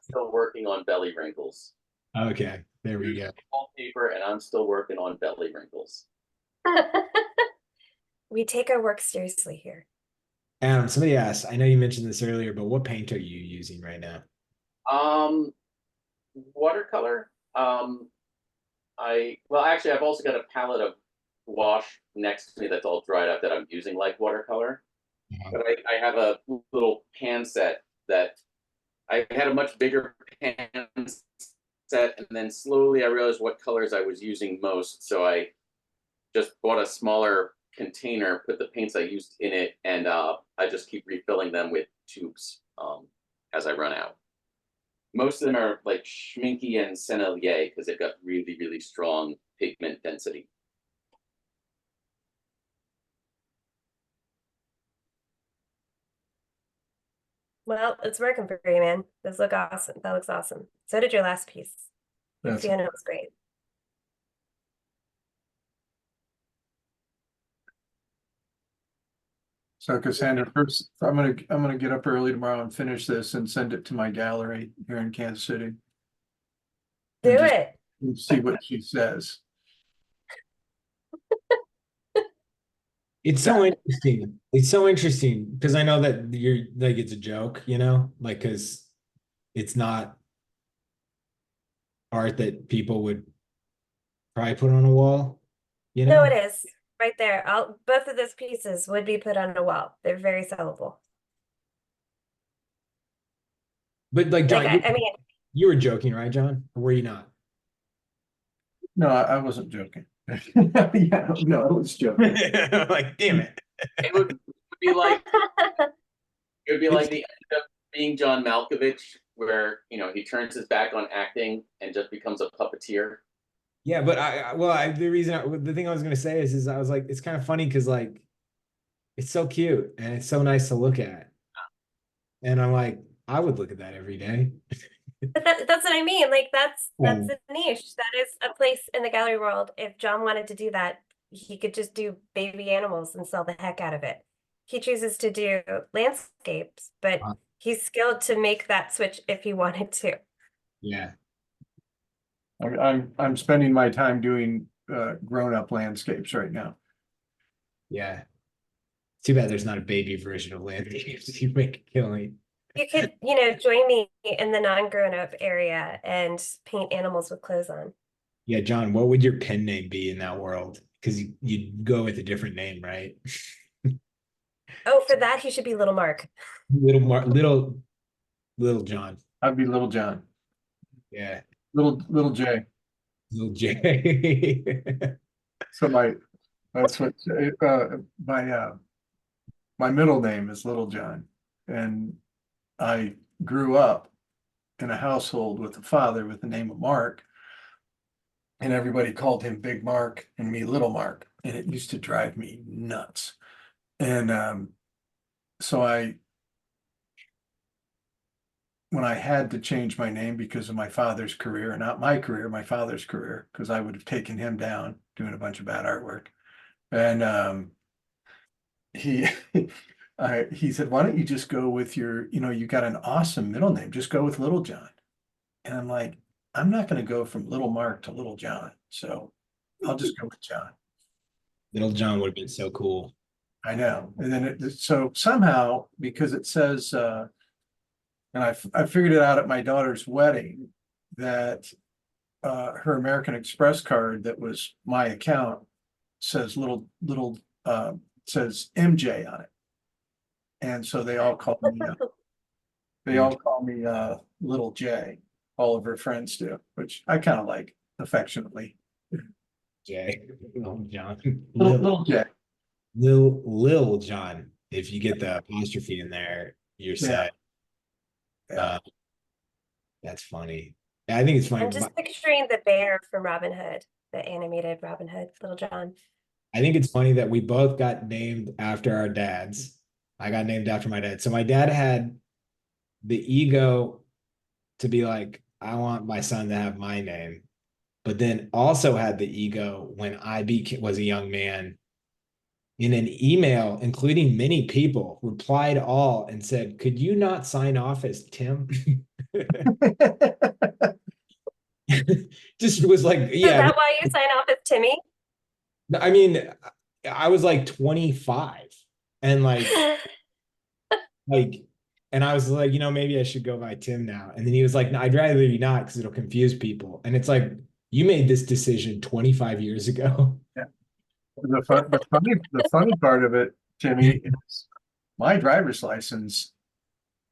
still working on belly wrinkles. Okay, there we go. Wallpaper, and I'm still working on belly wrinkles. We take our work seriously here. Adam, somebody asked, I know you mentioned this earlier, but what paint are you using right now? Watercolor. Actually, I've also got a palette of wash next to me that's all dried up that I'm using like watercolor. But I have a little pan set that I had a much bigger pan set, and then slowly I realized what colors I was using most. So I just bought a smaller container, put the paints I used in it, and I just keep refilling them with tubes as I run out. Most of them are like Schminky and Sennelier because they've got really, really strong pigment density. Well, it's working for you, man. Those look awesome. That looks awesome. So did your last piece. That's Fiona was great. so Cassandra, first I'm gonna get up early tomorrow and finish this and send it to my gallery here in Kansas City. Do And just it. see what she says. It's so interesting. It's so interesting because I know that you're like it's a joke, you know, like because it's not art that people would probably put on a wall, you No, know. it is. Right there. Both of those pieces would be put on a wall. They're very sellable. But like John, Like, I mean, you were joking, right, John? Or were you not? No, I wasn't joking. Yeah, no, I was joking. Like, damn it. It would be like it would be like the end of being John Malkovich, where he turns his back on acting and just becomes a puppeteer. Yeah, but the thing I was gonna say is I was like, it's kind of funny because like it's so cute and it's so nice to look at. And I'm like, I would look at that every day. but that's what I mean. Like, that's Oh. a niche. That is a place in the gallery world. If John wanted to do that, he could just do baby animals and sell the heck out of it. He chooses to do landscapes, but he's skilled to make that switch if he wanted to. Yeah. I'm spending my time doing grown-up landscapes right now. Yeah. Too bad there's not a baby version of landscapes. You make a killing. You could, join me in the non-grown-up area and paint animals with clothes on. Yeah, John, what would your pen name be in that world? Because you'd go with a different name, right? Oh, for that, he should be Little Mark. Little John. I'd be Little John. Yeah. Little J. Little J. So that's what my middle name is Little John, and I grew up in a household with a father with the name of Mark, and everybody called him Big Mark and me Little Mark, and it used to drive me nuts. And so when I had to change my name because of my father's career, not my career, my father's career, because I would have taken him down doing a bunch of bad artwork. And he he said, why don't you just go with you got an awesome middle name, just go with Little John. And I'm like, I'm not going to go from Little Mark to Little John, so I'll just go with John. Little John would have been so cool. I know. And then so somehow, because it says, and I figured it out at my daughter's wedding, that her American Express card that was my account says little says MJ on it. And so they all call me, Little J. All of her friends do, which I kind of like affectionately. Jay, Lil John, Little J. Lil John. If you get the apostrophe in there, you're Yeah. set. Yeah. That's funny. Yeah, I think it's funny. I'm just picturing the bear from Robin Hood, the animated Robin Hood, Little John. I think it's funny that we both got named after our dads. I got named after my dad. So my dad had the ego to be like, I want my son to have my name, but then also had the ego when was a young man in an email, including many people, replied all and said, could you not sign off as Tim? Just was like, Is yeah. that why you sign off as Timmy? I mean, I was like 25 and like, and I was like, maybe I should go by Tim now. And then he was like, no, I'd rather you not because it'll confuse people. And it's like, you made this decision 25 years ago. Yeah. The funny part of it, Timmy, is my driver's license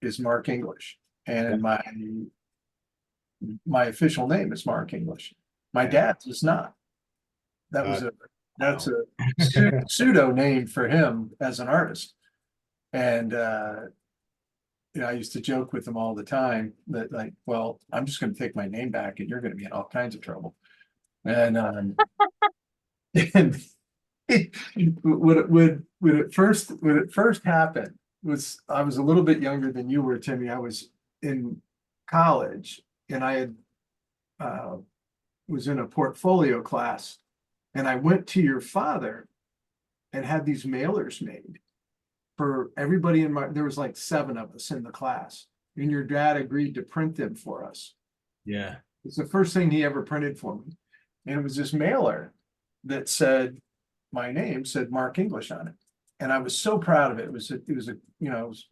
is Mark English, and my official name is Mark English. My dad's is not. That's a pseudo name for him as an artist. And I used to joke with him all the time that, like, well, I'm just going to take my name back and you're going to be in all kinds of trouble. And and when it first happened was, I was a little bit younger than you were, Timmy. I was in college and I had was in a portfolio class, and I went to your father and had these mailers made for everybody there was like 7 of us in the class, and your dad agreed to print them for us. Yeah. It's the first thing he ever printed for me. And it was this mailer that said, my name said Mark English on it. And I was so proud of it. It was I was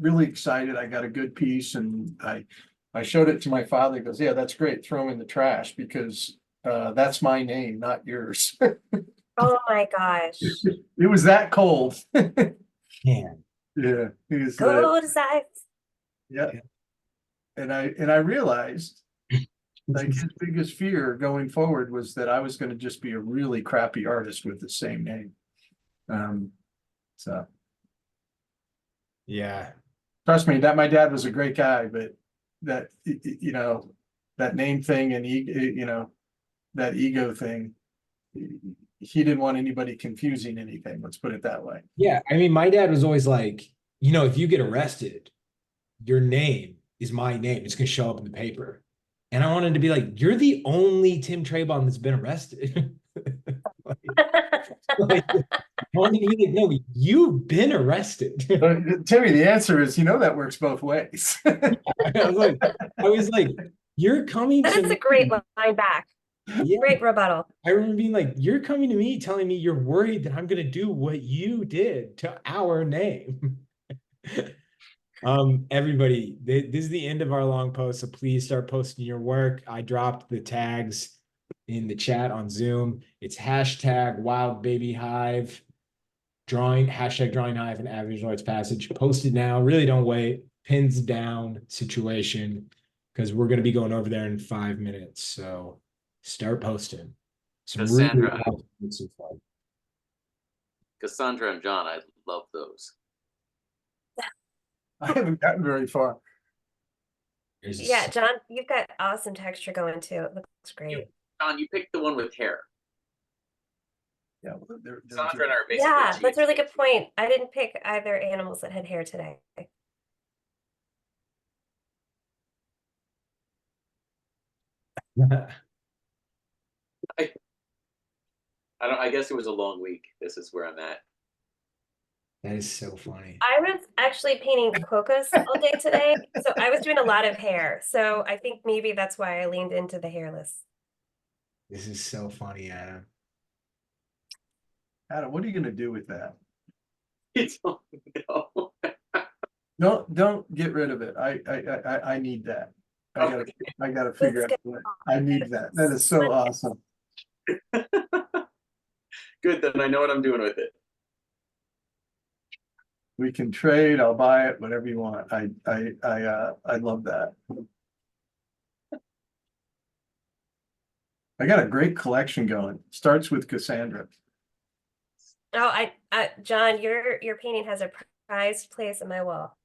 really excited. I got a good piece, and I showed it to my father. He goes, yeah, that's great. Throw them in the trash because that's my name, not yours. Oh my gosh. It was that cold. Man. Yeah. He was Cold as ice. yeah. And I realized, like, his biggest fear going forward was that I was going to just be a really crappy artist with the same name. So Yeah. trust me, that my dad was a great guy, but that that name thing and that ego thing, he didn't want anybody confusing anything. Let's put it that way. Yeah. I mean, my dad was always like, if you get arrested, your name is my name. It's going to show up in the paper. And I wanted to be like, you're the only Tim Trebon that's been arrested. No, you've been arrested. Timmy, the answer is, that works both ways. I was like, you're coming That to is me. a great line back. Yeah. Great rebuttal. I remember being like, you're coming to me telling me you're worried that I'm going to do what you did to our name. Everybody, this is the end of our long post, so please start posting your work. I dropped the tags in the chat on Zoom. It's hashtag wild baby hive, hashtag drawing hive, and average arts passage. Post it now. Really don't wait. Pins down situation, because we're going to be going over there in 5 minutes. So start posting. Cassandra. Some fun. Cassandra and John, I love those. I haven't gotten very far. Yeah, John, you've got awesome texture going too. It looks great. John, you picked the one with hair. Yeah, well, they're Cassandra and I are basically Yeah, that's a really cheats. good point. I didn't pick either animals that had hair today. I guess it was a long week. This is where I'm at. That is so funny. I was actually painting quokkas all day today, so I was doing a lot of hair. So I think maybe that's why I leaned into the hairless. This is so funny, Adam. Adam, what are you going to do with that? It's no. Don't get rid of it. I need that. I gotta figure out what I need that. That is so awesome. Good, then I know what I'm doing with it. We can trade. I'll buy it, whatever you want. I love that. I got a great collection going. Starts with Cassandra. Oh, John, your painting has a prized place on my wall.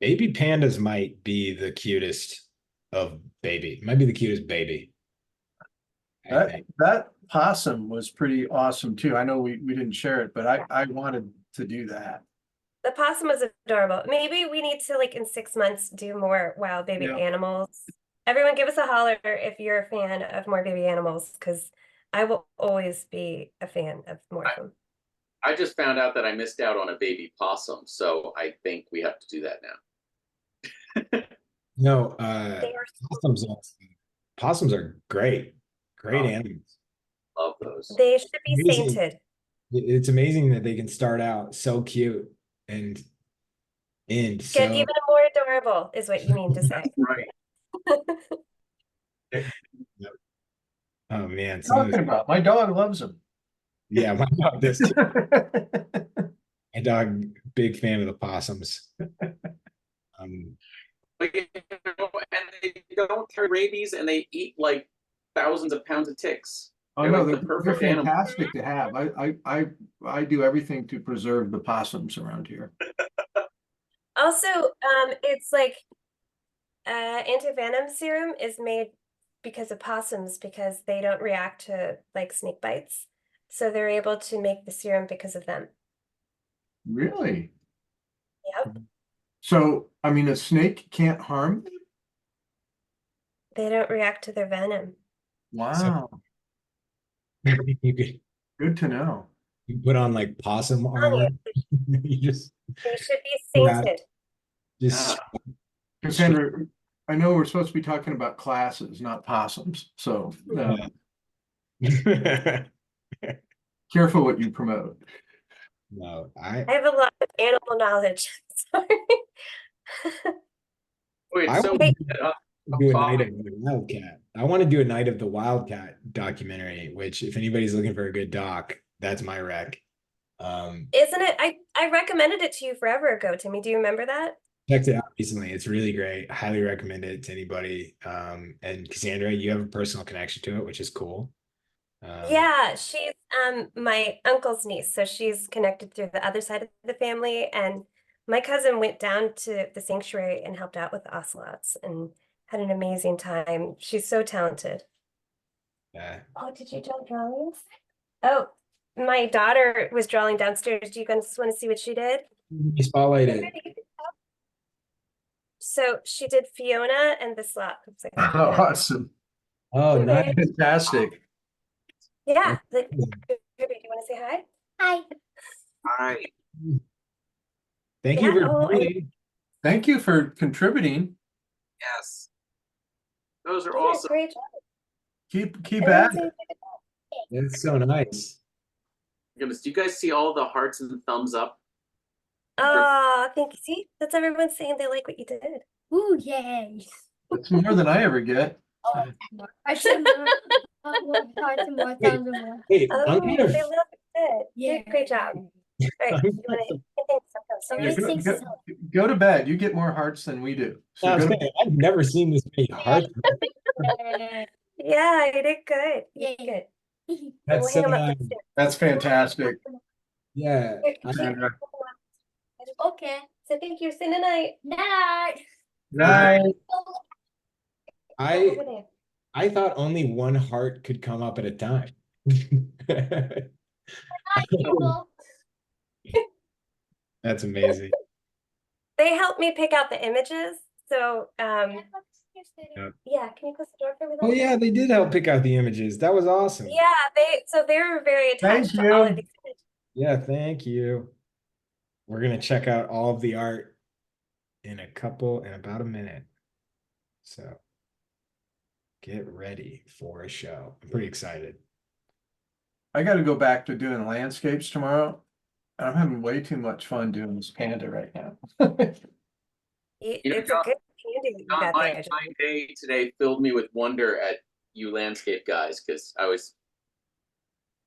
Baby pandas might be the cutest of baby. Might be the cutest baby. I think. That possum was pretty awesome too. I know we didn't share it, but I wanted to do that. The possum was adorable. Maybe we need to, like, in 6 months, do more wild baby Yeah. animals. Everyone give us a holler if you're a fan of more baby animals, because I will always be a fan of more of them. I just found out that I missed out on a baby possum, so I think we have to do that now. No, They are possums are great. Great Oh. animals. Love those. They should be Amazing. sainted. It's amazing that they can start out so cute and end Get so even more adorable, is what you mean to say. Right. oh man. Talking about my dog loves them. Yeah, my dog does too. My dog, big fan of the possums. But, and they don't carry rabies, and they eat like thousands of pounds of ticks. Oh They're no, like the they're perfect animal. fantastic to have. I do everything to preserve the possums around here. Also, it's like anti-venom serum is made because of possums, because they don't react to like snake bites. So they're able to make the serum because of them. Really? Yep. So, I mean, a snake can't harm them? They don't react to their venom. Wow, you could good to know. you put on like possum armor. You just They should be Yeah. sainted. just Cassandra, I know we're supposed to be talking about classes, not possums. So careful what you promote. no, I have a lot of animal knowledge. Sorry. Wait, I so would uh, do a night of the wildcat. I want to do a night of the wildcat documentary, which if anybody's looking for a good doc, that's my rec. Isn't it? I recommended it to you forever ago, Timmy. Do you remember that? Checked it out recently. It's really great. Highly recommend it to anybody. And Cassandra, you have a personal connection to it, which is cool. Yeah, she's my uncle's niece, so she's connected through the other side of the family. And my cousin went down to the sanctuary and helped out with the ocelots and had an amazing time. She's so talented. Yeah. Oh, did you draw drawings? Oh, my daughter was drawing downstairs. Do you guys want to see what she did? You spotlight it. So she did Fiona and the slot. Oops, I got Oh, it. awesome. Oh, nice. Fantastic. Yeah. Do you want to say hi? Hi. hi. Thank Yeah, you for oh, joining. Thank you for contributing. Yes. Those are Yeah, awesome. great job. Keep And at then it. That's so nice. Goodness, do you guys see all the hearts and thumbs up? Oh, thank you. See, that's everyone saying they like what you did. Ooh, yay. It's more than I ever get. I should more hearts and more thumbs and more. Hey, Oh, I'm kind they of love it. Yeah. Great job. All right, you want to think Somebody sometimes. thinks Go, so. go to bed. You get more hearts than we do. So I was go to saying, I've never seen this many hearts. Yeah, you did good. You did Yay. good. That's We'll so hang 'em up nice. upstairs. That's fantastic. Yeah. Here, Cassandra. Okay. So thank you. Say night. Night. Night. Over there. I thought only one heart could come up at a time. Night, people. That's amazing. They helped me pick out the images. So Yep. yeah, can you close the door for me? Oh yeah, they did help pick out the images. That was awesome. Yeah, they were very attached Thank to all of you. these images. Yeah, thank you. We're gonna check out all of the art in about a minute. So get ready for a show. I'm pretty excited. I got to go back to doing landscapes tomorrow. I'm having way too much fun doing this panda right now. It's a good candy that you got My there. day today filled me with wonder at you landscape guys, because I was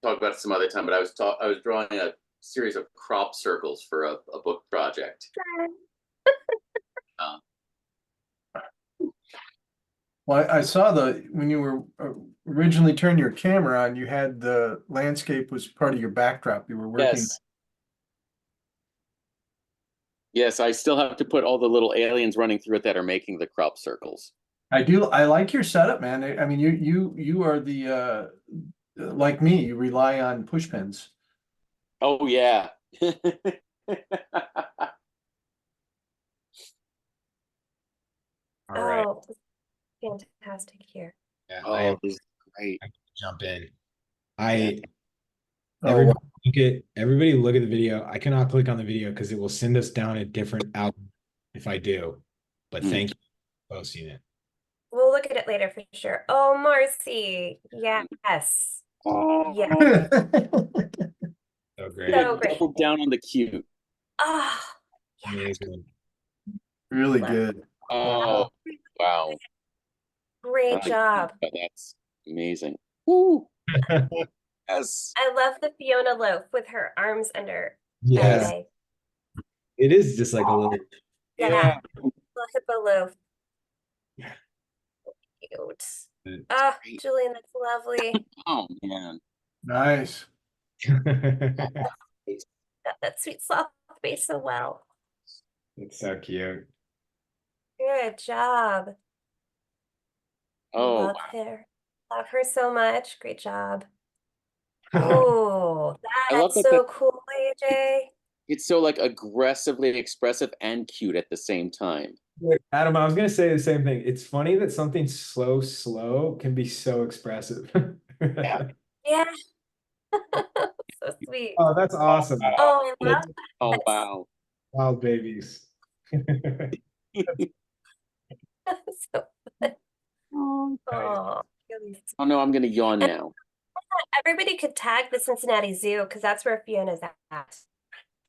talk about it some other time, but I was drawing a series of crop circles for a book project. Well, I saw when you were originally turned your camera on, you had the landscape was part of your backdrop. You were working. Yes. Yes, I still have to put all the little aliens running through it that are making the crop circles. I do. I like your setup, man. I mean, you are the like me. You rely on push pins. Oh yeah. All right. Oh, fantastic here. Yeah, Oh, I have this is great. to jump in. Oh, Everybody look at the video. I cannot click on the video because it will send us down a different album if I do. But thank you for posting it. We'll look at it later for sure. Oh, Marcy. Yes. Oh, Yes. So great. So great. double down on the cute. Oh, yeah. Amazing. really good. Oh, wow. Great job. That's amazing. Woo. Yes. I love the Fiona loaf with her arms under Yes, Bebe. it is just like a little. Yeah. Little hippo loaf. Cute. Oh, great. Julian, that's lovely. Oh man. Nice. Got that sweet soft face so well. It's so cute. Good job. Oh, Love her. Love her so much. Great job. Oh, I love that's that so cool, AJ. it's so like aggressively expressive and cute at the same time. Adam, I was gonna say the same thing. It's funny that something slow can be so expressive. Yeah. Yeah. So sweet. Oh, that's awesome. Oh, I love Oh that. wow. Wild babies. So fun. Oh, really Oh no, I'm gonna yawn And- now. everybody could tag the Cincinnati Zoo because that's where Fiona's at.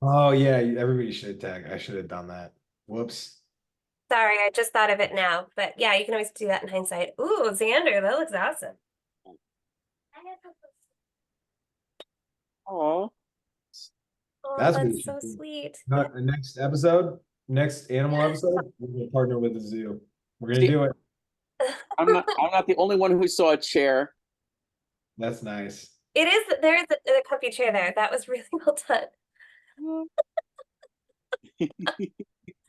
Oh yeah, everybody should tag. I should have done that. Whoops. Sorry, I just thought of it now. But yeah, you can always do that in hindsight. Ooh, Xander, that looks awesome. Oh. Oh, That's what that's you so should do. sweet. Not the next episode, next animal episode, we're gonna partner with the zoo. We're gonna See- do it. I'm not the only one who saw a chair. That's nice. It is, there is a comfy chair there. That was really well done.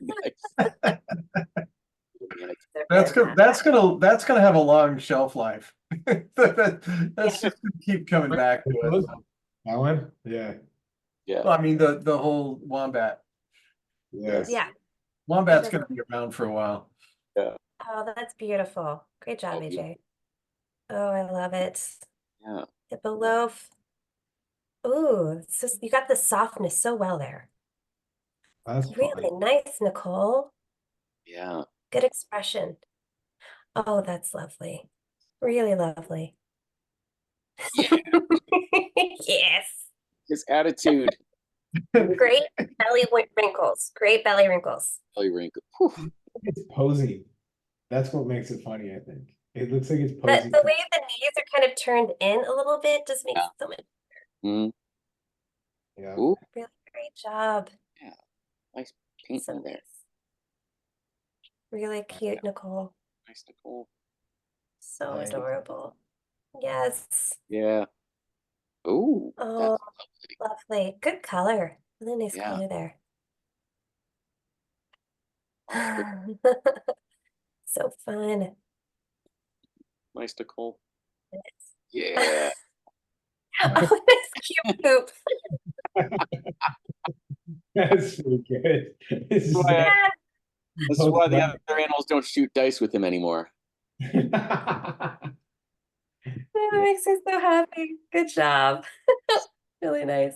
Nice. That's gonna have a long shelf life. That's just gonna keep coming back to us. That one? Yeah. Yeah. Well, I mean the whole wombat. Yes. Yeah. Wombat's gonna be around for a while. Oh, that's beautiful. Great job, Oh, AJ. Oh, I love it. Yeah. Hippo loaf. Ooh, it's just, you got the softness so well there. That's Really fun. nice, Nicole. Yeah. Good expression. Oh, that's lovely. Really lovely. Yeah. Yes. His attitude. Great belly wrinkles. Great belly wrinkles. Belly wrinkle. Whew. It's posing. That's what makes it funny, I think. It looks like it's The posing. way the knees are kind of turned in a little bit just makes Yeah. it so much. Mm. Yeah. Ooh, Really great job. nice paint So in there. nice. Really cute, Nicole. Nice, Nicole. So Nice. adorable. Yes. Yeah. Ooh, Oh, that's lovely. Good color. Really nice Yeah. color there. So fun. nice, Nicole. Yes. Yeah. Oh, it's cute poop. That's pretty good. This is Yeah. Yeah, This is why the other animals don't shoot dice with him anymore. that makes me so happy. Good job. Really nice.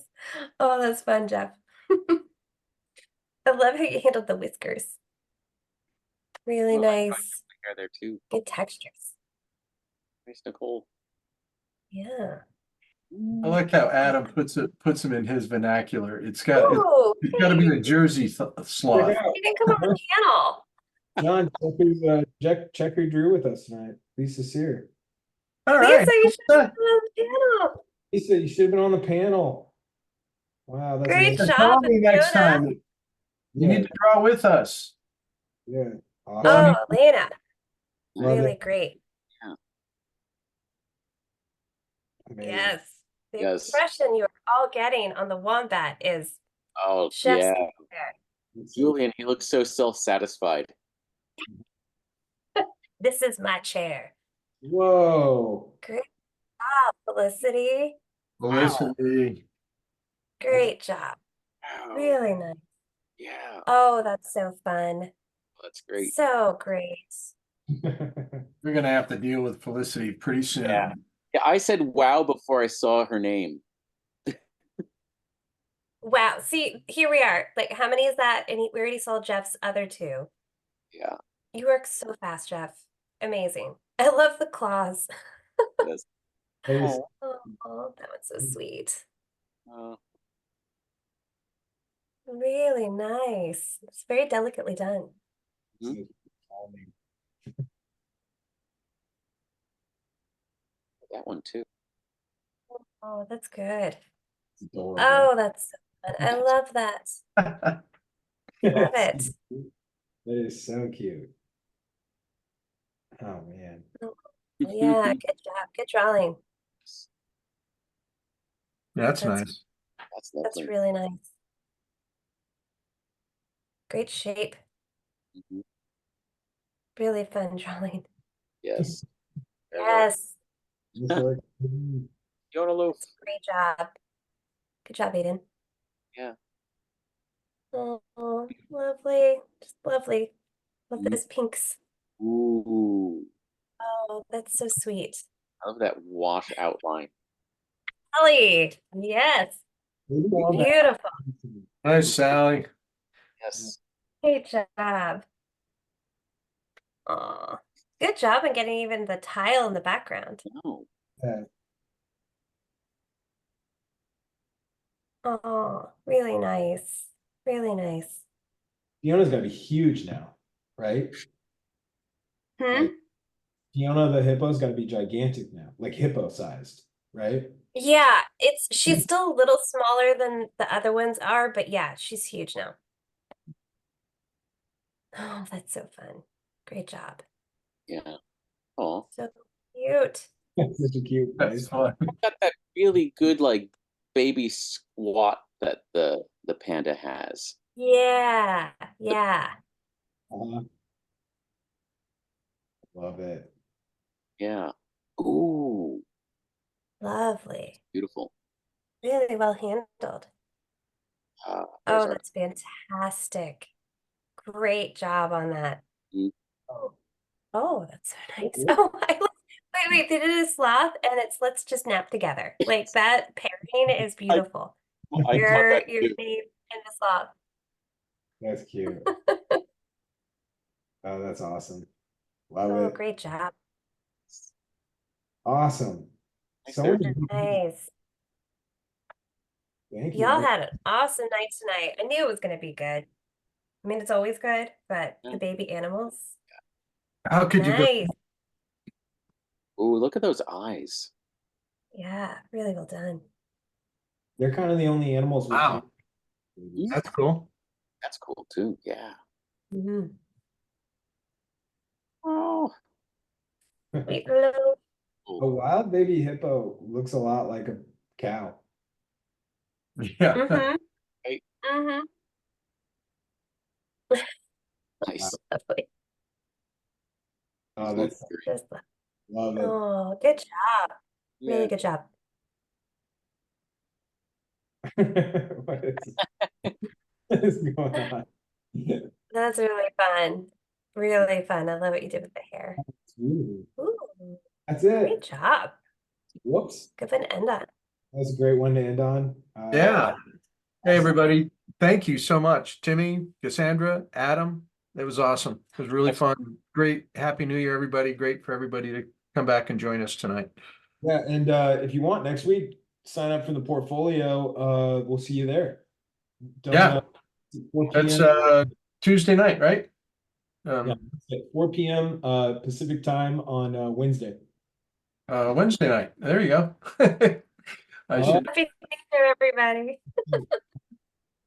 Oh, that's fun, Jeff. I love how you handled the whiskers. Really Well, I nice. Hair there too. Good textures. Nice, Nicole. Yeah. I like how Adam puts him in his vernacular. It's got Ooh, to be the Jersey sloth. you didn't come on the panel. John, check who drew with us tonight. Lisa's here. All right. Lisa, you should have been on the panel. Lisa, you should have been on the panel. Wow, that's Great amazing. job, Tell me next Fiona. time. You Yeah, need to draw with us. yeah. Well, Awesome. I mean, Oh, Lena, Love really it. great. Amazing. Yes. The Yes. expression you are all getting on the wombat is Oh, chef's yeah. there. Julian, he looks so self-satisfied. This is my chair. Whoa. Great job, Felicity. Felicity. Great job. Wow. Really nice. Yeah. Oh, that's so fun. That's great. So great. We're gonna have to deal with Felicity pretty soon. Yeah. Yeah, I said wow before I saw her name. Wow. See, here we are. Like, how many is that? And we already saw Jeff's other two. Yeah. You work so fast, Jeff. Amazing. I love the claws. Yes. That is- Oh, that one's so sweet. Uh, Really nice. It's very delicately done. Mhm. calming. that one too. Oh, that's good. It's adorable. Oh, that's so fun. I love that. Love it. That is so cute. Oh man. Yeah, good job. Good drawing. That's That's- nice. That's That's lovely. really nice. Great shape. Mhm. Really fun drawing. Yes. Yes. Yodel. Yodeloof. Great job. Good job, Aiden. Yeah. Oh, lovely. Just lovely. Love Mhm. those pinks. Ooh. Oh, that's so sweet. I love that wash outline. Ellie. Yes. Beautiful. Nice, Sally. Yes. Great job. Oh, good job in getting even the tile in the background. No. Oh, really nice. Really nice. Fiona's gonna be huge now, right? Hmm? Like, Fiona the hippo's gotta be gigantic now, like hippo sized, right? Yeah, she's still a little smaller than the other ones are, but yeah, she's huge now. Oh, that's so fun. Great job. Yeah. Oh. So cute. Such a cute That's face. fun. Got that really good like baby squat that the panda has. Yeah, yeah. Uh-huh. Love it. Yeah. Ooh. Lovely. Beautiful. Really well handled. Those Oh, are that's fantastic. Great job on that. Mhm. Oh, that's so nice. Ooh. Oh, wait, they did a sloth and it's let's just nap together. Like that pairing is beautiful. I caught that Your too. babe and the sloth. That's cute. Oh, that's awesome. Love Oh, it. great job. Awesome. Thanks, So sir. many- Nice. Thank you. Y'all had an awesome night tonight. I knew it was gonna be good. I mean, it's always good, but the Yeah. baby animals, How could you go? nice. Ooh, look at those eyes. Yeah, really well done. They're kind of the only animals with Wow. babies. That's cool. That's cool too. Yeah. Mhm. Oh. Sweet little. A wild baby hippo looks a lot like a cow. Yeah. Mm-hmm. Right. Mm-hmm. Nice. Lovely. Oh, Cool that's theory. Just love it. oh, good job. Really Yeah. good job. What is going on? That's really fun. Really fun. I love what you did with the hair. Ooh, Ooh, that's great it. job. Whoops. Good one to end on. That's a great one to end on. Yeah. Hey, everybody. Thank you so much. Timmy, Cassandra, Adam. It was awesome. It was really fun. Great. Happy New Year, everybody. Great for everybody to come back and join us tonight. Yeah, and if you want next week, sign up for the portfolio. We'll see you there. Yeah. 4 That's p.m. Tuesday night, right? Yeah, at 4 p.m. Pacific time on Wednesday. Wednesday night. There you go. I Oh. should. Happy Easter, everybody.